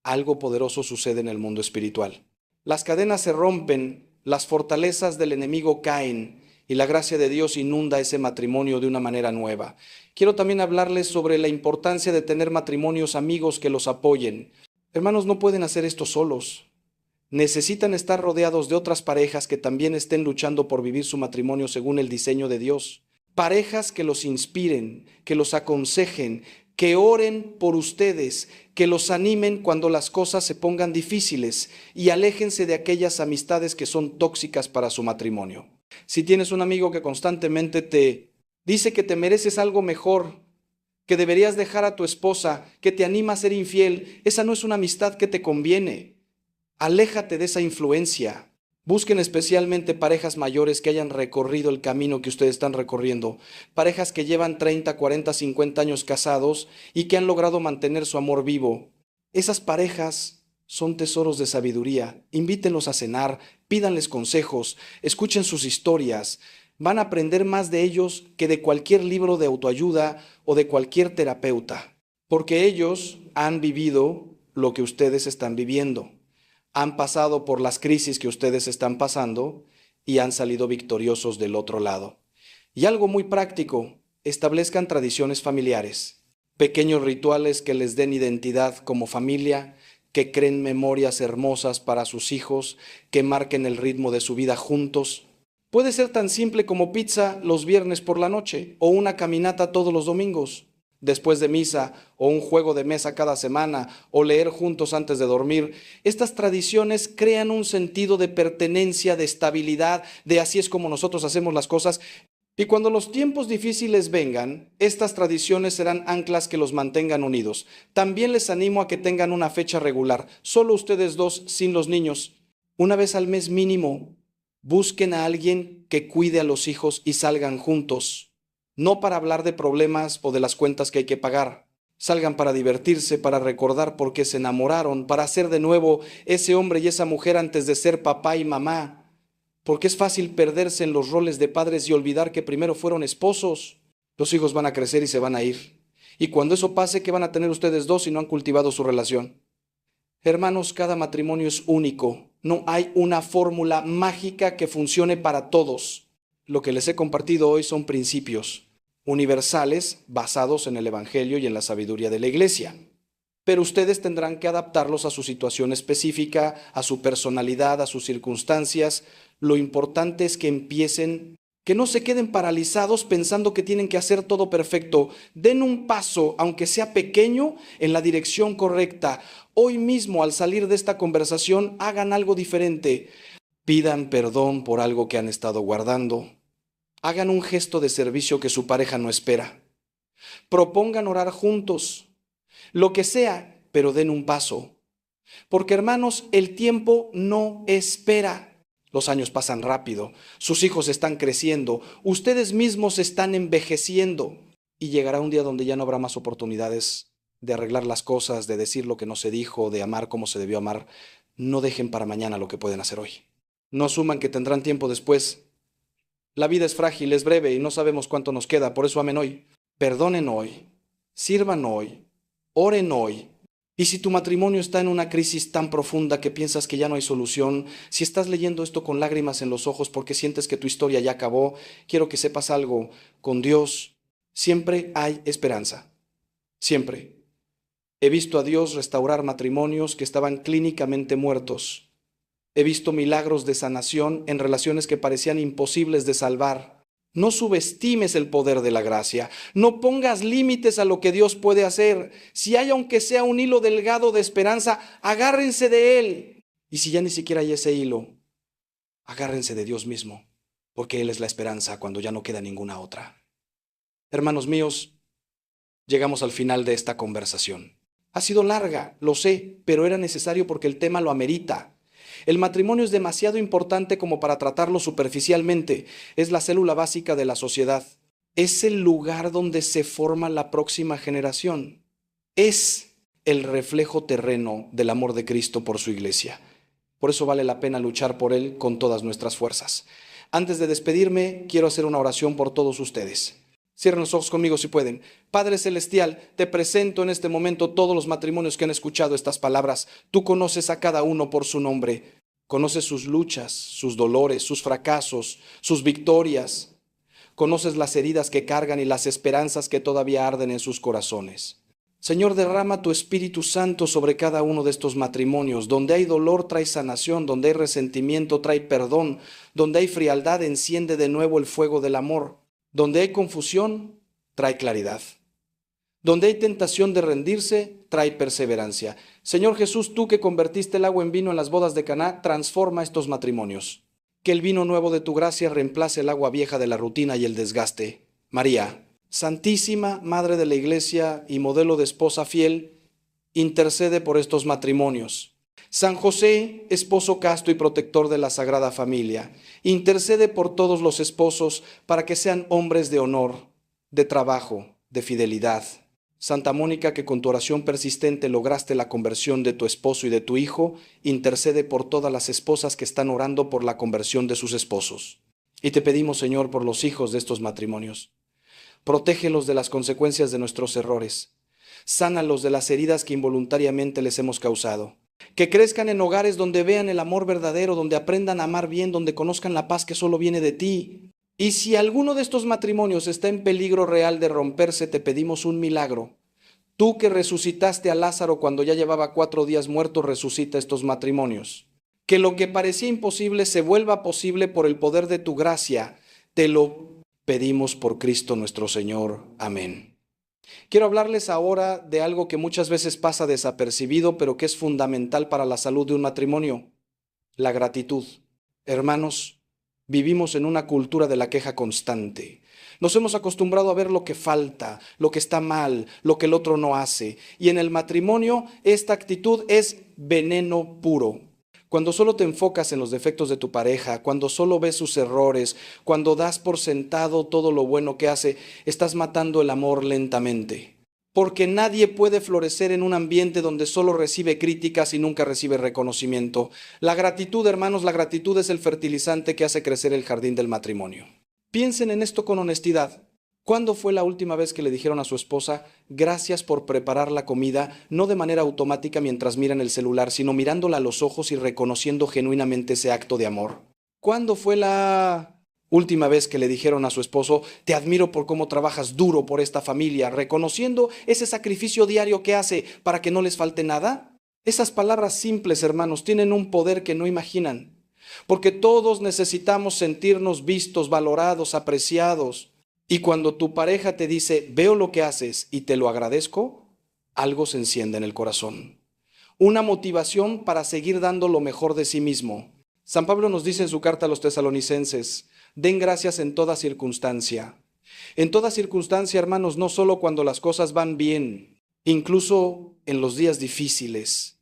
algo poderoso sucede en el mundo espiritual. Las cadenas se rompen, las fortalezas del enemigo caen y la gracia de Dios inunda ese matrimonio de una manera nueva. Quiero también hablarles sobre la importancia de tener matrimonios amigos que los apoyen. Hermanos, no pueden hacer esto solos. Necesitan estar rodeados de otras parejas que también estén luchando por vivir su matrimonio según el diseño de Dios. Parejas que los inspiren, que los aconsejen, que oren por ustedes, que los animen cuando las cosas se pongan difíciles y aléjense de aquellas amistades que son tóxicas para su matrimonio. Si tienes un amigo que constantemente te dice que te mereces algo mejor, que deberías dejar a tu esposa, que te anima a ser infiel, esa no es una amistad que te conviene. Aléjate de esa influencia. Busquen especialmente parejas mayores que hayan recorrido el camino que ustedes están recorriendo. Parejas que llevan 30, 40, 50 años casados y que han logrado mantener su amor vivo. Esas parejas son tesoros de sabiduría. Invítenlos a cenar, pídanles consejos, escuchen sus historias. Van a aprender más de ellos que de cualquier libro de autoayuda o de cualquier terapeuta. Porque ellos han vivido lo que ustedes están viviendo. Han pasado por las crisis que ustedes están pasando y han salido victoriosos del otro lado. Y algo muy práctico, establezcan tradiciones familiares, pequeños rituales que les den identidad como familia, que creen memorias hermosas para sus hijos, que marquen el ritmo de su vida juntos. Puede ser tan simple como pizza los viernes por la noche o una caminata todos los domingos después de misa, o un juego de mesa cada semana, o leer juntos antes de dormir. Estas tradiciones crean un sentido de pertenencia, de estabilidad, de así es como nosotros hacemos las cosas. Y cuando los tiempos difíciles vengan, estas tradiciones serán anclas que los mantengan unidos. También les animo a que tengan una fecha regular, solo ustedes dos, sin los niños. Una vez al mes mínimo, busquen a alguien que cuide a los hijos y salgan juntos. No para hablar de problemas o de las cuentas que hay que pagar. Salgan para divertirse, para recordar por qué se enamoraron, para ser de nuevo ese hombre y esa mujer antes de ser papá y mamá. Porque es fácil perderse en los roles de padres y olvidar que primero fueron esposos. Los hijos van a crecer y se van a ir. Y cuando eso pase, ¿qué van a tener ustedes dos si no han cultivado su relación? Hermanos, cada matrimonio es único. No hay una fórmula mágica que funcione para todos. Lo que les he compartido hoy son principios universales basados en el Evangelio y en la sabiduría de la Iglesia. Pero ustedes tendrán que adaptarlos a su situación específica, a su personalidad, a sus circunstancias. Lo importante es que empiecen, que no se queden paralizados pensando que tienen que hacer todo perfecto. Den un paso, aunque sea pequeño, en la dirección correcta. Hoy mismo, al salir de esta conversación, hagan algo diferente. Pidan perdón por algo que han estado guardando. Hagan un gesto de servicio que su pareja no espera. Propongan orar juntos. Lo que sea, pero den un paso. Porque hermanos, el tiempo no espera. Los años pasan rápido, sus hijos están creciendo, ustedes mismos están envejeciendo y llegará un día donde ya no habrá más oportunidades de arreglar las cosas, de decir lo que no se dijo, de amar como se debió amar. No dejen para mañana lo que pueden hacer hoy. No asuman que tendrán tiempo después. La vida es frágil, es breve y no sabemos cuánto nos queda, por eso amen hoy. Perdonen hoy, sirvan hoy, oren hoy. Y si tu matrimonio está en una crisis tan profunda que piensas que ya no hay solución, si estás leyendo esto con lágrimas en los ojos porque sientes que tu historia ya acabó, quiero que sepas algo, con Dios siempre hay esperanza, siempre. He visto a Dios restaurar matrimonios que estaban clínicamente muertos. He visto milagros de sanación en relaciones que parecían imposibles de salvar. No subestimes el poder de la gracia. No pongas límites a lo que Dios puede hacer. Si hay aunque sea un hilo delgado de esperanza, agárrense de él. Y si ya ni siquiera hay ese hilo, agárrense de Dios mismo, porque Él es la esperanza cuando ya no queda ninguna otra. Hermanos míos, llegamos al final de esta conversación. Ha sido larga, lo sé, pero era necesario porque el tema lo amerita. El matrimonio es demasiado importante como para tratarlo superficialmente. Es la célula básica de la sociedad. Es el lugar donde se forma la próxima generación. Es el reflejo terreno del amor de Cristo por su iglesia. Por eso vale la pena luchar por él con todas nuestras fuerzas. Antes de despedirme, quiero hacer una oración por todos ustedes. Cierren los ojos conmigo si pueden. Padre Celestial, te presento en este momento todos los matrimonios que han escuchado estas palabras. Tú conoces a cada uno por su nombre. Conoces sus luchas, sus dolores, sus fracasos, sus victorias. Conoces las heridas que cargan y las esperanzas que todavía arden en sus corazones. Señor, derrama tu Espíritu Santo sobre cada uno de estos matrimonios. Donde hay dolor, trae sanación. Donde hay resentimiento, trae perdón. Donde hay frialdad, enciende de nuevo el fuego del amor. Donde hay confusión, trae claridad. Donde hay tentación de rendirse, trae perseverancia. Señor Jesús, tú que convertiste el agua en vino en las bodas de Caná, transforma estos matrimonios. Que el vino nuevo de tu gracia reemplace el agua vieja de la rutina y el desgaste. María, Santísima Madre de la Iglesia y modelo de esposa fiel, intercede por estos matrimonios. San José, esposo casto y protector de la Sagrada Familia, intercede por todos los esposos para que sean hombres de honor, de trabajo, de fidelidad. Santa Mónica, que con tu oración persistente lograste la conversión de tu esposo y de tu hijo, intercede por todas las esposas que están orando por la conversión de sus esposos. Y te pedimos, Señor, por los hijos de estos matrimonios. Protégelos de las consecuencias de nuestros errores. Sánalos de las heridas que involuntariamente les hemos causado. Que crezcan en hogares donde vean el amor verdadero, donde aprendan a amar bien, donde conozcan la paz que solo viene de ti. Y si alguno de estos matrimonios está en peligro real de romperse, te pedimos un milagro. Tú que resucitaste a Lázaro cuando ya llevaba 4 días muerto, resucita estos matrimonios. Que lo que parecía imposible se vuelva posible por el poder de tu gracia. Te lo pedimos por Cristo nuestro Señor. Amén. Quiero hablarles ahora de algo que muchas veces pasa desapercibido, pero que es fundamental para la salud de un matrimonio: la gratitud. Hermanos, vivimos en una cultura de la queja constante. Nos hemos acostumbrado a ver lo que falta, lo que está mal, lo que el otro no hace. Y en el matrimonio esta actitud es veneno puro. Cuando solo te enfocas en los defectos de tu pareja, cuando solo ves sus errores, cuando das por sentado todo lo bueno que hace, estás matando el amor lentamente. Porque nadie puede florecer en un ambiente donde solo recibe críticas y nunca recibe reconocimiento. La gratitud, hermanos, la gratitud es el fertilizante que hace crecer el jardín del matrimonio. Piensen en esto con honestidad. ¿Cuándo fue la última vez que le dijeron a su esposa, gracias por preparar la comida, no de manera automática mientras miran el celular, sino mirándola a los ojos y reconociendo genuinamente ese acto de amor? ¿Cuándo fue la última vez que le dijeron a su esposo, te admiro por cómo trabajas duro por esta familia, reconociendo ese sacrificio diario que hace para que no les falte nada? Esas palabras simples, hermanos, tienen un poder que no imaginan, porque todos necesitamos sentirnos vistos, valorados, apreciados. Y cuando tu pareja te dice, veo lo que haces y te lo agradezco, algo se enciende en el corazón. Una motivación para seguir dando lo mejor de sí mismo. San Pablo nos dice en su carta a los tesalonicenses, den gracias en toda circunstancia. En toda circunstancia, hermanos, no solo cuando las cosas van bien, incluso en los días difíciles.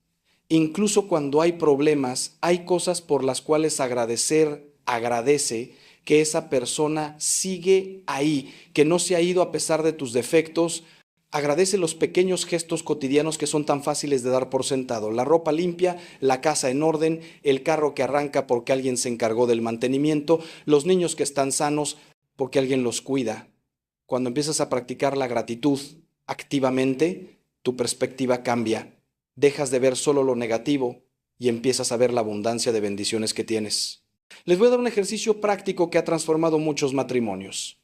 Incluso cuando hay problemas, hay cosas por las cuales agradece que esa persona sigue ahí, que no se ha ido a pesar de tus defectos. Agradece los pequeños gestos cotidianos que son tan fáciles de dar por sentado. La ropa limpia, la casa en orden, el carro que arranca porque alguien se encargó del mantenimiento, los niños que están sanos porque alguien los cuida. Cuando empiezas a practicar la gratitud activamente, tu perspectiva cambia. Dejas de ver solo lo negativo y empiezas a ver la abundancia de bendiciones que tienes. Les voy a dar un ejercicio práctico que ha transformado muchos matrimonios.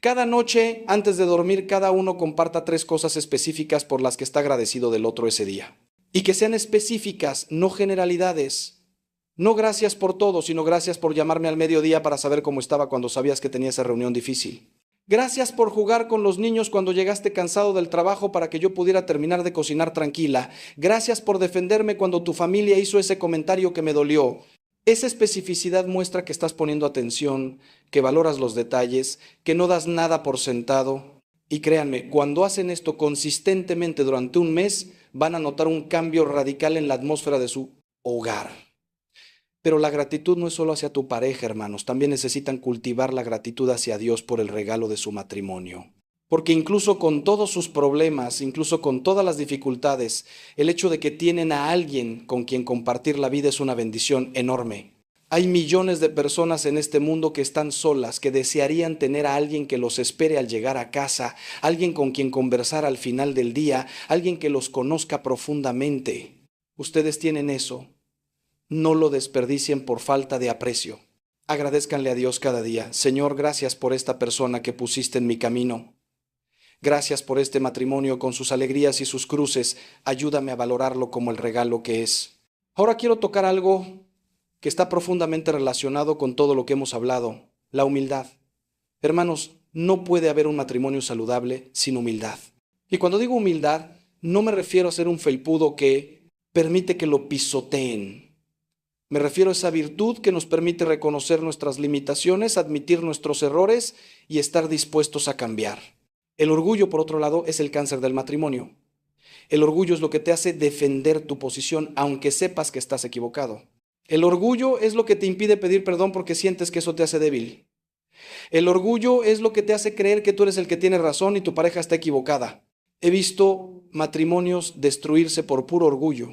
Cada noche, antes de dormir, cada uno comparta 3 cosas específicas por las que está agradecido del otro ese día. Y que sean específicas, no generalidades. No gracias por todo, sino gracias por llamarme al mediodía para saber cómo estaba cuando sabías que tenía esa reunión difícil. Gracias por jugar con los niños cuando llegaste cansado del trabajo para que yo pudiera terminar de cocinar tranquila. Gracias por defenderme cuando tu familia hizo ese comentario que me dolió. Esa especificidad muestra que estás poniendo atención, que valoras los detalles, que no das nada por sentado. Y créanme, cuando hacen esto consistentemente durante un mes, van a notar un cambio radical en la atmósfera de su hogar. Pero la gratitud no es solo hacia tu pareja, hermanos, también necesitan cultivar la gratitud hacia Dios por el regalo de su matrimonio. Porque incluso con todos sus problemas, incluso con todas las dificultades, el hecho de que tienen a alguien con quien compartir la vida es una bendición enorme. Hay millones de personas en este mundo que están solas, que desearían tener a alguien que los espere al llegar a casa, alguien con quien conversar al final del día, alguien que los conozca profundamente. Ustedes tienen eso. No lo desperdicien por falta de aprecio. Agradézcanle a Dios cada día. Señor, gracias por esta persona que pusiste en mi camino. Gracias por este matrimonio con sus alegrías y sus cruces. Ayúdame a valorarlo como el regalo que es. Ahora quiero tocar algo que está profundamente relacionado con todo lo que hemos hablado, la humildad. Hermanos, no puede haber un matrimonio saludable sin humildad. Y cuando digo humildad, no me refiero a ser un felpudo que permite que lo pisoteen. Me refiero a esa virtud que nos permite reconocer nuestras limitaciones, admitir nuestros errores y estar dispuestos a cambiar. El orgullo, por otro lado, es el cáncer del matrimonio. El orgullo es lo que te hace defender tu posición, aunque sepas que estás equivocado. El orgullo es lo que te impide pedir perdón porque sientes que eso te hace débil. El orgullo es lo que te hace creer que tú eres el que tiene razón y tu pareja está equivocada. He visto matrimonios destruirse por puro orgullo.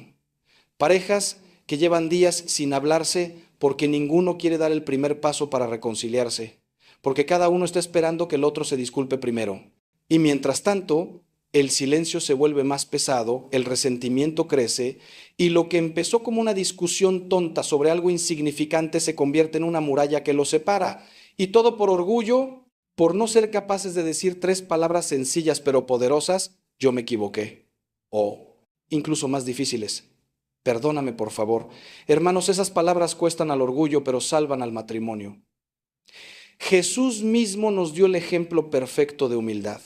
Parejas que llevan días sin hablarse porque ninguno quiere dar el primer paso para reconciliarse, porque cada uno está esperando que el otro se disculpe primero. Y mientras tanto, el silencio se vuelve más pesado, el resentimiento crece, y lo que empezó como una discusión tonta sobre algo insignificante se convierte en una muralla que los separa. Y todo por orgullo, por no ser capaces de decir 3 palabras sencillas pero poderosas: yo me equivoqué. O incluso más difíciles: perdóname, por favor. Hermanos, esas palabras cuestan al orgullo, pero salvan al matrimonio. Jesús mismo nos dio el ejemplo perfecto de humildad.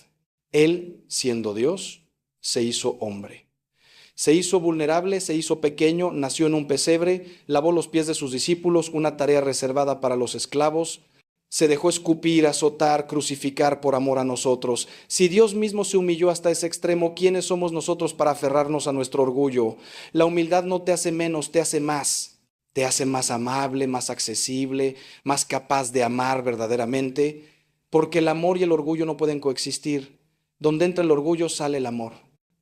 Él, siendo Dios, se hizo hombre. Se hizo vulnerable, se hizo pequeño, nació en un pesebre, lavó los pies de sus discípulos, una tarea reservada para los esclavos. Se dejó escupir, azotar, crucificar por amor a nosotros. Si Dios mismo se humilló hasta ese extremo, ¿quiénes somos nosotros para aferrarnos a nuestro orgullo? La humildad no te hace menos, te hace más. Te hace más amable, más accesible, más capaz de amar verdaderamente, porque el amor y el orgullo no pueden coexistir. Donde entra el orgullo sale el amor.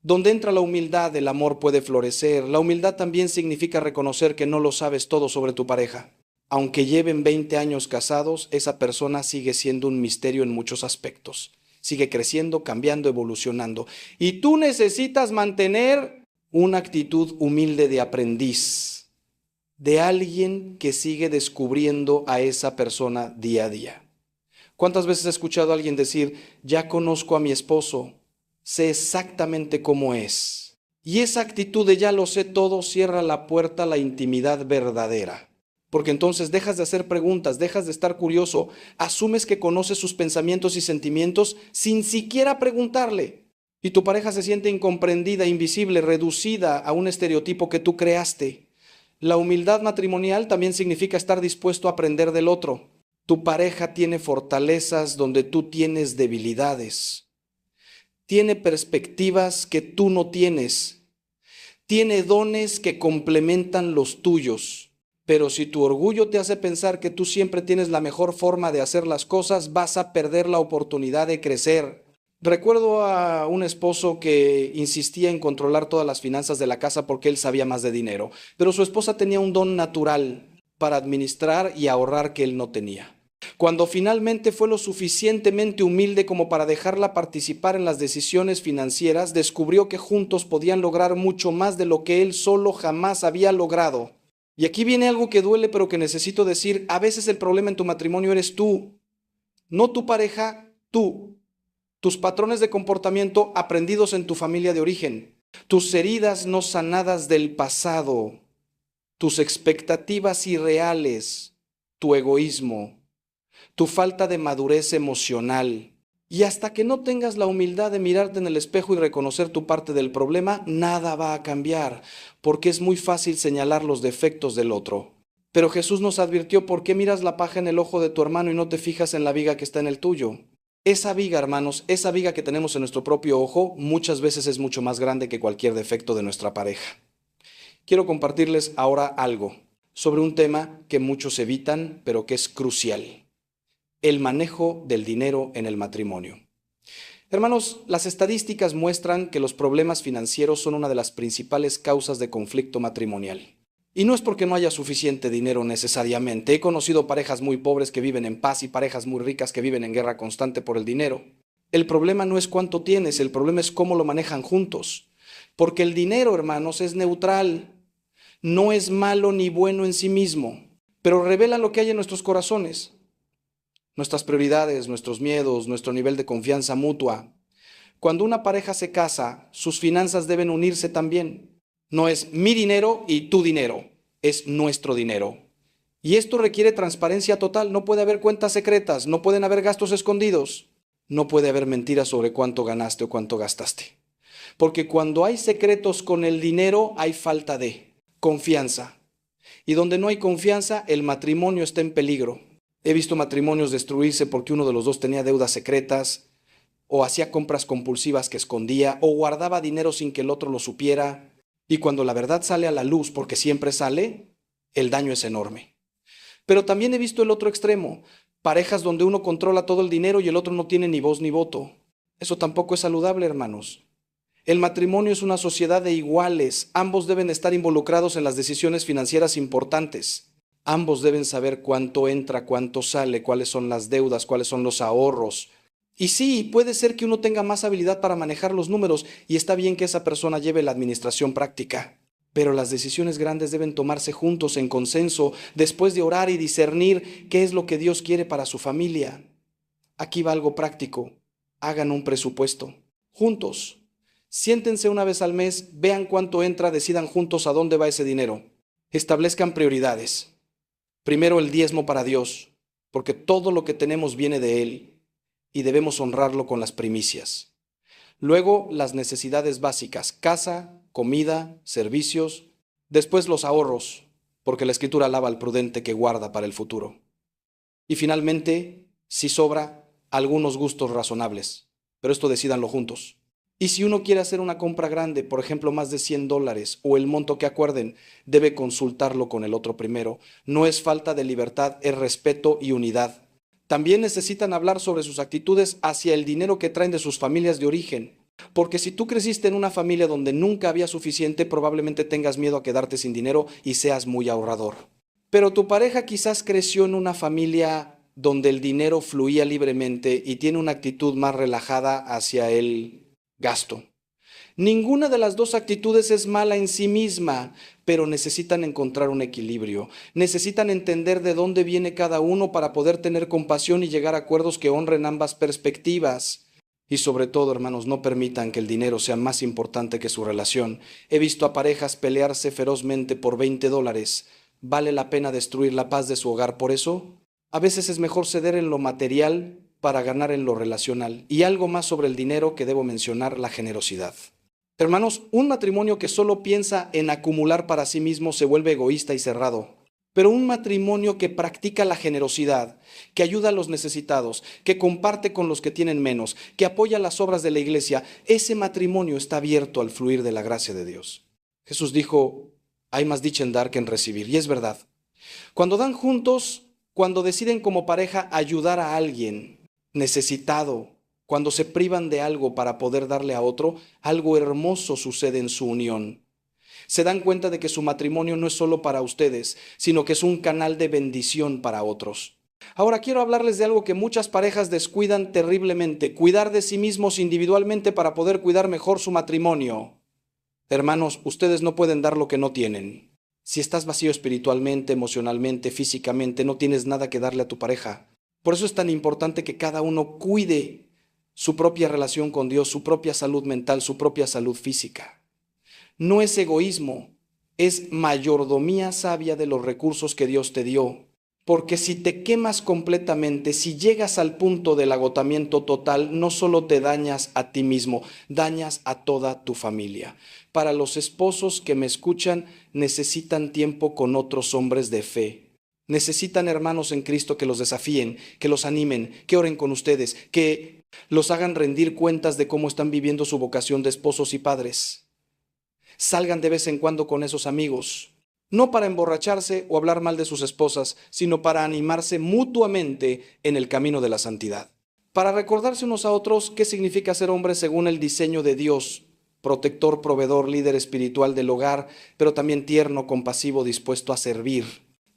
Donde entra la humildad, el amor puede florecer. La humildad también significa reconocer que no lo sabes todo sobre tu pareja. Aunque lleven 20 años casados, esa persona sigue siendo un misterio en muchos aspectos. Sigue creciendo, cambiando, evolucionando. Y tú necesitas mantener una actitud humilde de aprendiz, de alguien que sigue descubriendo a esa persona día a día. ¿Cuántas veces he escuchado a alguien decir: ya conozco a mi esposo, sé exactamente cómo es? Y esa actitud de ya lo sé todo cierra la puerta a la intimidad verdadera. Porque entonces dejas de hacer preguntas, dejas de estar curioso, asumes que conoces sus pensamientos y sentimientos sin siquiera preguntarle. Y tu pareja se siente incomprendida, invisible, reducida a un estereotipo que tú creaste. La humildad matrimonial también significa estar dispuesto a aprender del otro. Tu pareja tiene fortalezas donde tú tienes debilidades. Tiene perspectivas que tú no tienes. tiene dones que complementan los tuyos. Pero si tu orgullo te hace pensar que tú siempre tienes la mejor forma de hacer las cosas, vas a perder la oportunidad de crecer. Recuerdo a un esposo que insistía en controlar todas las finanzas de la casa porque él sabía más de dinero, pero su esposa tenía un don natural para administrar y ahorrar que él no tenía. Cuando finalmente fue lo suficientemente humilde como para dejarla participar en las decisiones financieras, descubrió que juntos podían lograr mucho más de lo que él solo jamás había logrado. Y aquí viene algo que duele, pero que necesito decir: a veces el problema en tu matrimonio eres tú, no tu pareja, tú. Tus patrones de comportamiento aprendidos en tu familia de origen, tus heridas no sanadas del pasado, tus expectativas irreales, tu egoísmo, tu falta de madurez emocional. Y hasta que no tengas la humildad de mirarte en el espejo y reconocer tu parte del problema, nada va a cambiar, porque es muy fácil señalar los defectos del otro. Pero Jesús nos advirtió: ¿por qué miras la paja en el ojo de tu hermano y no te fijas en la viga que está en el tuyo? Esa viga, hermanos, esa viga que tenemos en nuestro propio ojo, muchas veces es mucho más grande que cualquier defecto de nuestra pareja. Quiero compartirles ahora algo sobre un tema que muchos evitan, pero que es crucial: el manejo del dinero en el matrimonio. Hermanos, las estadísticas muestran que los problemas financieros son una de las principales causas de conflicto matrimonial. Y no es porque no haya suficiente dinero necesariamente. He conocido parejas muy pobres que viven en paz y parejas muy ricas que viven en guerra constante por el dinero. El problema no es cuánto tienes, el problema es cómo lo manejan juntos. Porque el dinero, hermanos, es neutral. No es malo ni bueno en sí mismo, pero revela lo que hay en nuestros corazones. Nuestras prioridades, nuestros miedos, nuestro nivel de confianza mutua. Cuando una pareja se casa, sus finanzas deben unirse también. No es mi dinero y tu dinero, es nuestro dinero. Y esto requiere transparencia total. No puede haber cuentas secretas, no pueden haber gastos escondidos, no puede haber mentiras sobre cuánto ganaste o cuánto gastaste. Porque cuando hay secretos con el dinero, hay falta de confianza. Y donde no hay confianza, el matrimonio está en peligro. He visto matrimonios destruirse porque uno de los dos tenía deudas secretas, o hacía compras compulsivas que escondía, o guardaba dinero sin que el otro lo supiera. Y cuando la verdad sale a la luz, porque siempre sale, el daño es enorme. Pero también he visto el otro extremo: parejas donde uno controla todo el dinero y el otro no tiene ni voz ni voto. Eso tampoco es saludable, hermanos. El matrimonio es una sociedad de iguales. Ambos deben estar involucrados en las decisiones financieras importantes. Ambos deben saber cuánto entra, cuánto sale, cuáles son las deudas, cuáles son los ahorros. Y sí, puede ser que uno tenga más habilidad para manejar los números y está bien que esa persona lleve la administración práctica. Pero las decisiones grandes deben tomarse juntos, en consenso, después de orar y discernir qué es lo que Dios quiere para su familia. Aquí va algo práctico: hagan un presupuesto, juntos. Siéntense una vez al mes, vean cuánto entra, decidan juntos a dónde va ese dinero. Establezcan prioridades. Primero el diezmo para Dios, porque todo lo que tenemos viene de Él y debemos honrarlo con las primicias. Luego las necesidades básicas: casa, comida, servicios. Después los ahorros, porque la Escritura alaba al prudente que guarda para el futuro. Y finalmente, si sobra, algunos gustos razonables, pero esto decídanlo juntos. Y si uno quiere hacer una compra grande, por ejemplo más de $100 o el monto que acuerden, debe consultarlo con el otro primero. No es falta de libertad, es respeto y unidad. También necesitan hablar sobre sus actitudes hacia el dinero que traen de sus familias de origen. Porque si tú creciste en una familia donde nunca había suficiente, probablemente tengas miedo a quedarte sin dinero y seas muy ahorrador. Pero tu pareja quizás creció en una familia donde el dinero fluía libremente y tiene una actitud más relajada hacia el gasto. Ninguna de las dos actitudes es mala en sí misma, pero necesitan encontrar un equilibrio. Necesitan entender de dónde viene cada uno para poder tener compasión y llegar a acuerdos que honren ambas perspectivas. Y sobre todo, hermanos, no permitan que el dinero sea más importante que su relación. He visto a parejas pelearse ferozmente por $20. ¿Vale la pena destruir la paz de su hogar por eso? A veces es mejor ceder en lo material para ganar en lo relacional. Y algo más sobre el dinero que debo mencionar: la generosidad. Hermanos, un matrimonio que solo piensa en acumular para sí mismo se vuelve egoísta y cerrado. Pero un matrimonio que practica la generosidad, que ayuda a los necesitados, que comparte con los que tienen menos, que apoya las obras de la iglesia, ese matrimonio está abierto al fluir de la gracia de Dios. Jesús dijo, hay más dicha en dar que en recibir. Y es verdad. Cuando dan juntos, cuando deciden como pareja ayudar a alguien necesitado, cuando se privan de algo para poder darle a otro, algo hermoso sucede en su unión. Se dan cuenta de que su matrimonio no es solo para ustedes, sino que es un canal de bendición para otros. Ahora quiero hablarles de algo que muchas parejas descuidan terriblemente: cuidar de sí mismos individualmente para poder cuidar mejor su matrimonio. Hermanos, ustedes no pueden dar lo que no tienen. Si estás vacío espiritualmente, emocionalmente, físicamente, no tienes nada que darle a tu pareja. Por eso es tan importante que cada uno cuide su propia relación con Dios, su propia salud mental, su propia salud física. No es egoísmo, es mayordomía sabia de los recursos que Dios te dio. Porque si te quemas completamente, si llegas al punto del agotamiento total, no solo te dañas a ti mismo, dañas a toda tu familia. Para los esposos que me escuchan, necesitan tiempo con otros hombres de fe. Necesitan hermanos en Cristo que los desafíen, que los animen, que oren con ustedes, que los hagan rendir cuentas de cómo están viviendo su vocación de esposos y padres. Salgan de vez en cuando con esos amigos. No para emborracharse o hablar mal de sus esposas, sino para animarse mutuamente en el camino de la santidad. Para recordarse unos a otros qué significa ser hombre según el diseño de Dios: protector, proveedor, líder espiritual del hogar, pero también tierno, compasivo, dispuesto a servir.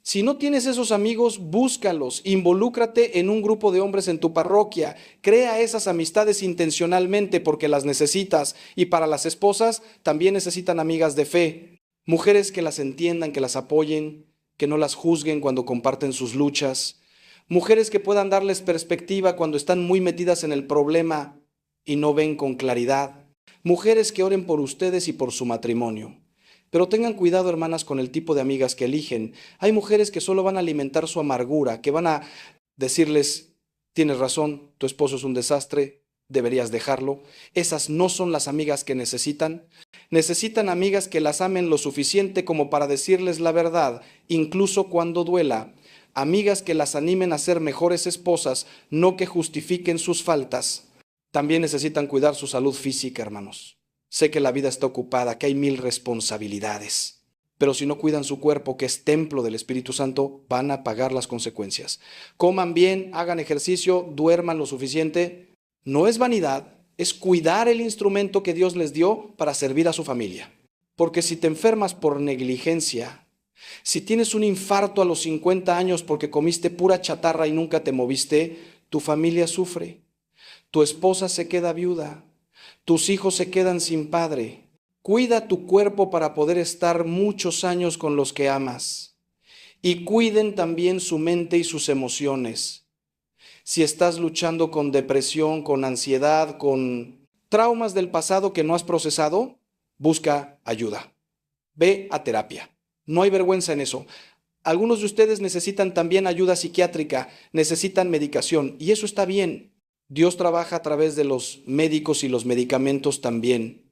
Si no tienes esos amigos, búscalos, involúcrate en un grupo de hombres en tu parroquia, crea esas amistades intencionalmente porque las necesitas. Y para las esposas, también necesitan amigas de fe. Mujeres que las entiendan, que las apoyen, que no las juzguen cuando comparten sus luchas. Mujeres que puedan darles perspectiva cuando están muy metidas en el problema y no ven con claridad. Mujeres que oren por ustedes y por su matrimonio. Pero tengan cuidado, hermanas, con el tipo de amigas que eligen. Hay mujeres que solo van a alimentar su amargura, que van a decirles, tienes razón, tu esposo es un desastre, deberías dejarlo. Esas no son las amigas que necesitan. Necesitan amigas que las amen lo suficiente como para decirles la verdad, incluso cuando duela. Amigas que las animen a ser mejores esposas, no que justifiquen sus faltas. También necesitan cuidar su salud física, hermanos. Sé que la vida está ocupada, que hay 1000 responsabilidades. Pero si no cuidan su cuerpo, que es templo del Espíritu Santo, van a pagar las consecuencias. Coman bien, hagan ejercicio, duerman lo suficiente. No es vanidad, es cuidar el instrumento que Dios les dio para servir a su familia. Porque si te enfermas por negligencia, si tienes un infarto a los 50 años porque comiste pura chatarra y nunca te moviste, tu familia sufre. Tu esposa se queda viuda. Tus hijos se quedan sin padre. Cuida tu cuerpo para poder estar muchos años con los que amas. Y cuiden también su mente y sus emociones. Si estás luchando con depresión, con ansiedad, con traumas del pasado que no has procesado, busca ayuda. Ve a terapia. No hay vergüenza en eso. Algunos de ustedes necesitan también ayuda psiquiátrica, necesitan medicación, y eso está bien. Dios trabaja a través de los médicos y los medicamentos también.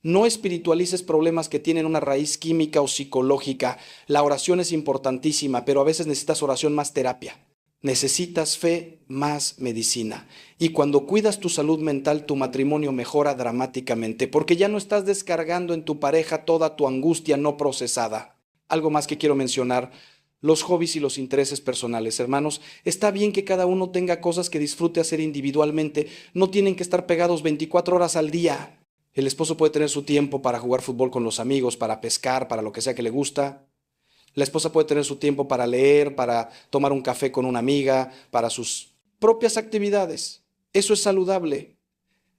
No espiritualices problemas que tienen una raíz química o psicológica. La oración es importantísima, pero a veces necesitas oración más terapia. Necesitas fe más medicina. Y cuando cuidas tu salud mental, tu matrimonio mejora dramáticamente, porque ya no estás descargando en tu pareja toda tu angustia no procesada. Algo más que quiero mencionar: los hobbies y los intereses personales. Hermanos, está bien que cada uno tenga cosas que disfrute hacer individualmente. No tienen que estar pegados 24 horas al día. El esposo puede tener su tiempo para jugar fútbol con los amigos, para pescar, para lo que sea que le gusta. La esposa puede tener su tiempo para leer, para tomar un café con una amiga, para sus propias actividades. Eso es saludable.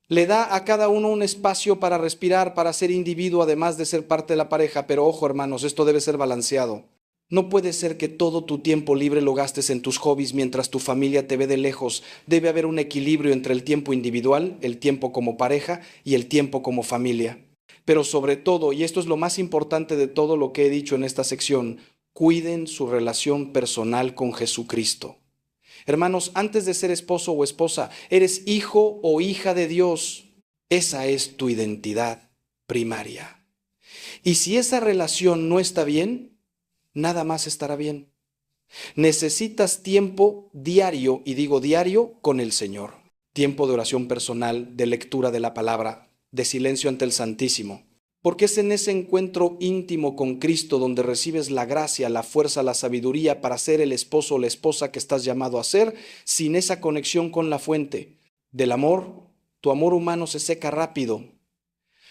Le da a cada uno un espacio para respirar, para ser individuo, además de ser parte de la pareja. Pero ojo, hermanos, esto debe ser balanceado. No puede ser que todo tu tiempo libre lo gastes en tus hobbies mientras tu familia te ve de lejos. Debe haber un equilibrio entre el tiempo individual, el tiempo como pareja y el tiempo como familia. Pero sobre todo, y esto es lo más importante de todo lo que he dicho en esta sección, cuiden su relación personal con Jesucristo. Hermanos, antes de ser esposo o esposa, eres hijo o hija de Dios. Esa es tu identidad primaria. Y si esa relación no está bien, nada más estará bien. Necesitas tiempo diario, y digo diario, con el Señor. Tiempo de oración personal, de lectura de la palabra, de silencio ante el Santísimo. Porque es en ese encuentro íntimo con Cristo donde recibes la gracia, la fuerza, la sabiduría para ser el esposo o la esposa que estás llamado a ser. Sin esa conexión con la fuente del amor, tu amor humano se seca rápido.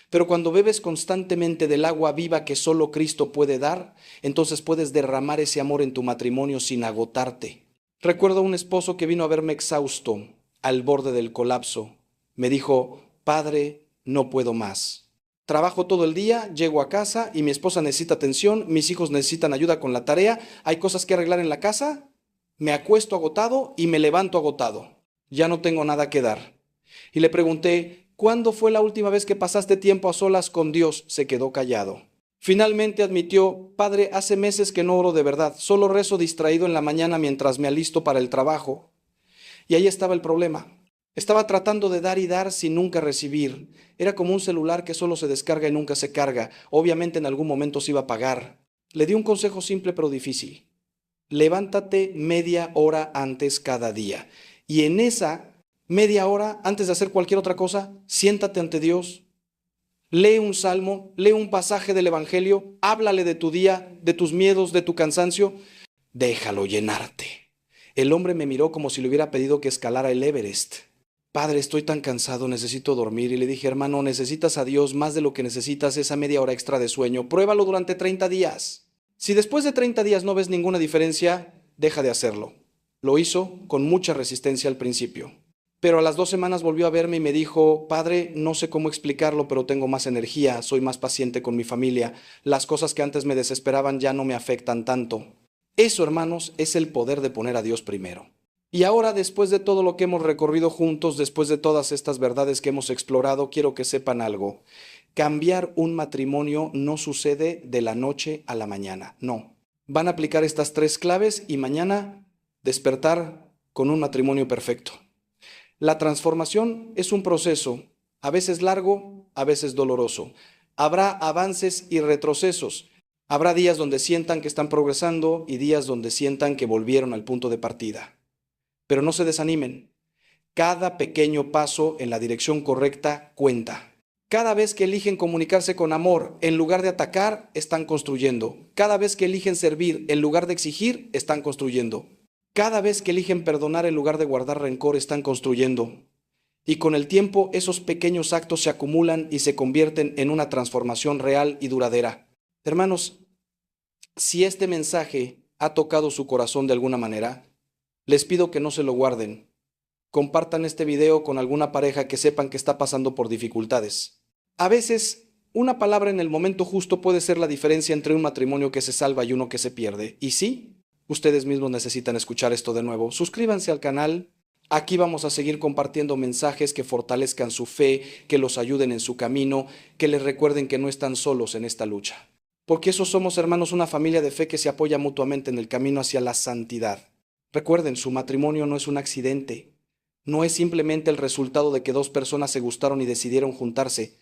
Pero cuando bebes constantemente del agua viva que solo Cristo puede dar, entonces puedes derramar ese amor en tu matrimonio sin agotarte. Recuerdo a un esposo que vino a verme exhausto, al borde del colapso. Me dijo: padre, no puedo más. Trabajo todo el día, llego a casa y mi esposa necesita atención, mis hijos necesitan ayuda con la tarea, hay cosas que arreglar en la casa, me acuesto agotado y me levanto agotado. Ya no tengo nada que dar. Y le pregunté: ¿cuándo fue la última vez que pasaste tiempo a solas con Dios? Se quedó callado. Finalmente admitió: padre, hace meses que no oro de verdad, solo rezo distraído en la mañana mientras me alisto para el trabajo. Y ahí estaba el problema. Estaba tratando de dar y dar sin nunca recibir. Era como un celular que solo se descarga y nunca se carga. Obviamente en algún momento se iba a apagar. Le di un consejo simple pero difícil. Levántate media hora antes cada día. Y en esa media hora, antes de hacer cualquier otra cosa, siéntate ante Dios. Lee un salmo, lee un pasaje del Evangelio, háblale de tu día, de tus miedos, de tu cansancio. Déjalo llenarte. El hombre me miró como si le hubiera pedido que escalara el Everest. Padre, estoy tan cansado, necesito dormir. Y le dije: hermano, necesitas a Dios más de lo que necesitas esa media hora extra de sueño. Pruébalo durante 30 días. Si después de 30 días no ves ninguna diferencia, deja de hacerlo. Lo hizo con mucha resistencia al principio. Pero a las 2 semanas volvió a verme y me dijo: padre, no sé cómo explicarlo, pero tengo más energía, soy más paciente con mi familia. Las cosas que antes me desesperaban ya no me afectan tanto. Eso, hermanos, es el poder de poner a Dios primero. Y ahora, después de todo lo que hemos recorrido juntos, después de todas estas verdades que hemos explorado, quiero que sepan algo. Cambiar un matrimonio no sucede de la noche a la mañana, no. Van a aplicar estas 3 claves y mañana despertar con un matrimonio perfecto. La transformación es un proceso, a veces largo, a veces doloroso. Habrá avances y retrocesos. Habrá días donde sientan que están progresando y días donde sientan que volvieron al punto de partida. Pero no se desanimen. Cada pequeño paso en la dirección correcta cuenta. Cada vez que eligen comunicarse con amor, en lugar de atacar, están construyendo. Cada vez que eligen servir, en lugar de exigir, están construyendo. Cada vez que eligen perdonar, en lugar de guardar rencor, están construyendo. Y con el tiempo, esos pequeños actos se acumulan y se convierten en una transformación real y duradera. Hermanos, si este mensaje ha tocado su corazón de alguna manera, les pido que no se lo guarden. Compartan este video con alguna pareja que sepan que está pasando por dificultades. A veces, una palabra en el momento justo puede ser la diferencia entre un matrimonio que se salva y uno que se pierde. Y sí, ustedes mismos necesitan escuchar esto de nuevo. Suscríbanse al canal. Aquí vamos a seguir compartiendo mensajes que fortalezcan su fe, que los ayuden en su camino, que les recuerden que no están solos en esta lucha. Porque esos somos, hermanos, una familia de fe que se apoya mutuamente en el camino hacia la santidad. Recuerden, su matrimonio no es un accidente. No es simplemente el resultado de que 2 personas se gustaron y decidieron juntarse.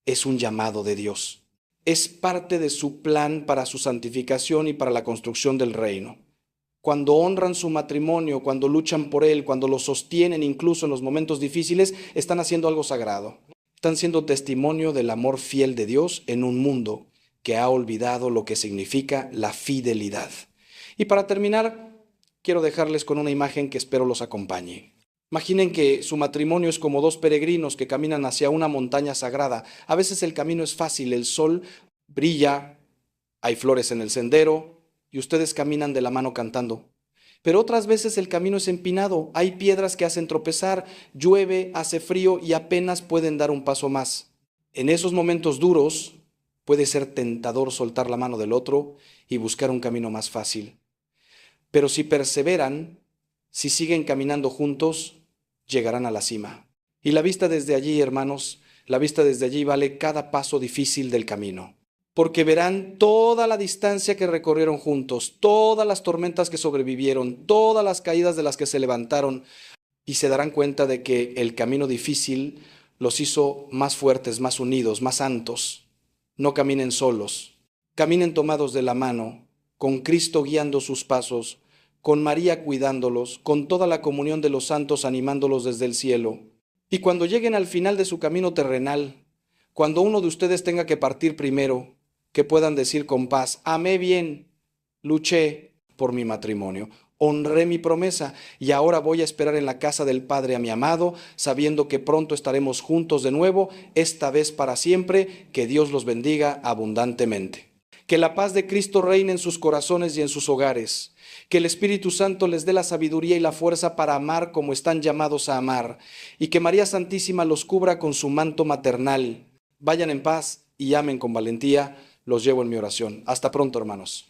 Es un llamado de Dios. Es parte de su plan para su santificación y para la construcción del reino. Cuando honran su matrimonio, cuando luchan por él, cuando lo sostienen incluso en los momentos difíciles, están haciendo algo sagrado. Están siendo testimonio del amor fiel de Dios en un mundo que ha olvidado lo que significa la fidelidad. Y para terminar, quiero dejarles con una imagen que espero los acompañe. Imaginen que su matrimonio es como 2 peregrinos que caminan hacia una montaña sagrada. A veces el camino es fácil, el sol brilla, hay flores en el sendero y ustedes caminan de la mano cantando. Pero otras veces el camino es empinado, hay piedras que hacen tropezar, llueve, hace frío y apenas pueden dar un paso más. En esos momentos duros puede ser tentador soltar la mano del otro y buscar un camino más fácil. Pero si perseveran, si siguen caminando juntos, llegarán a la cima. Y la vista desde allí, hermanos, la vista desde allí vale cada paso difícil del camino. Porque verán toda la distancia que recorrieron juntos, todas las tormentas que sobrevivieron, todas las caídas de las que se levantaron, y se darán cuenta de que el camino difícil los hizo más fuertes, más unidos, más santos. No caminen solos, caminen tomados de la mano, con Cristo guiando sus pasos, con María cuidándolos, con toda la comunión de los santos animándolos desde el cielo. Y cuando lleguen al final de su camino terrenal, Cuando uno de ustedes tenga que partir primero, que puedan decir con paz: amé bien, luché por mi matrimonio, honré mi promesa y ahora voy a esperar en la casa del Padre a mi amado, sabiendo que pronto estaremos juntos de nuevo, esta vez para siempre. Que Dios los bendiga abundantemente. Que la paz de Cristo reine en sus corazones y en sus hogares. Que el Espíritu Santo les dé la sabiduría y la fuerza para amar como están llamados a amar. Y que María Santísima los cubra con su manto maternal. Vayan en paz y amen con valentía. Los llevo en mi oración. Hasta pronto, hermanos.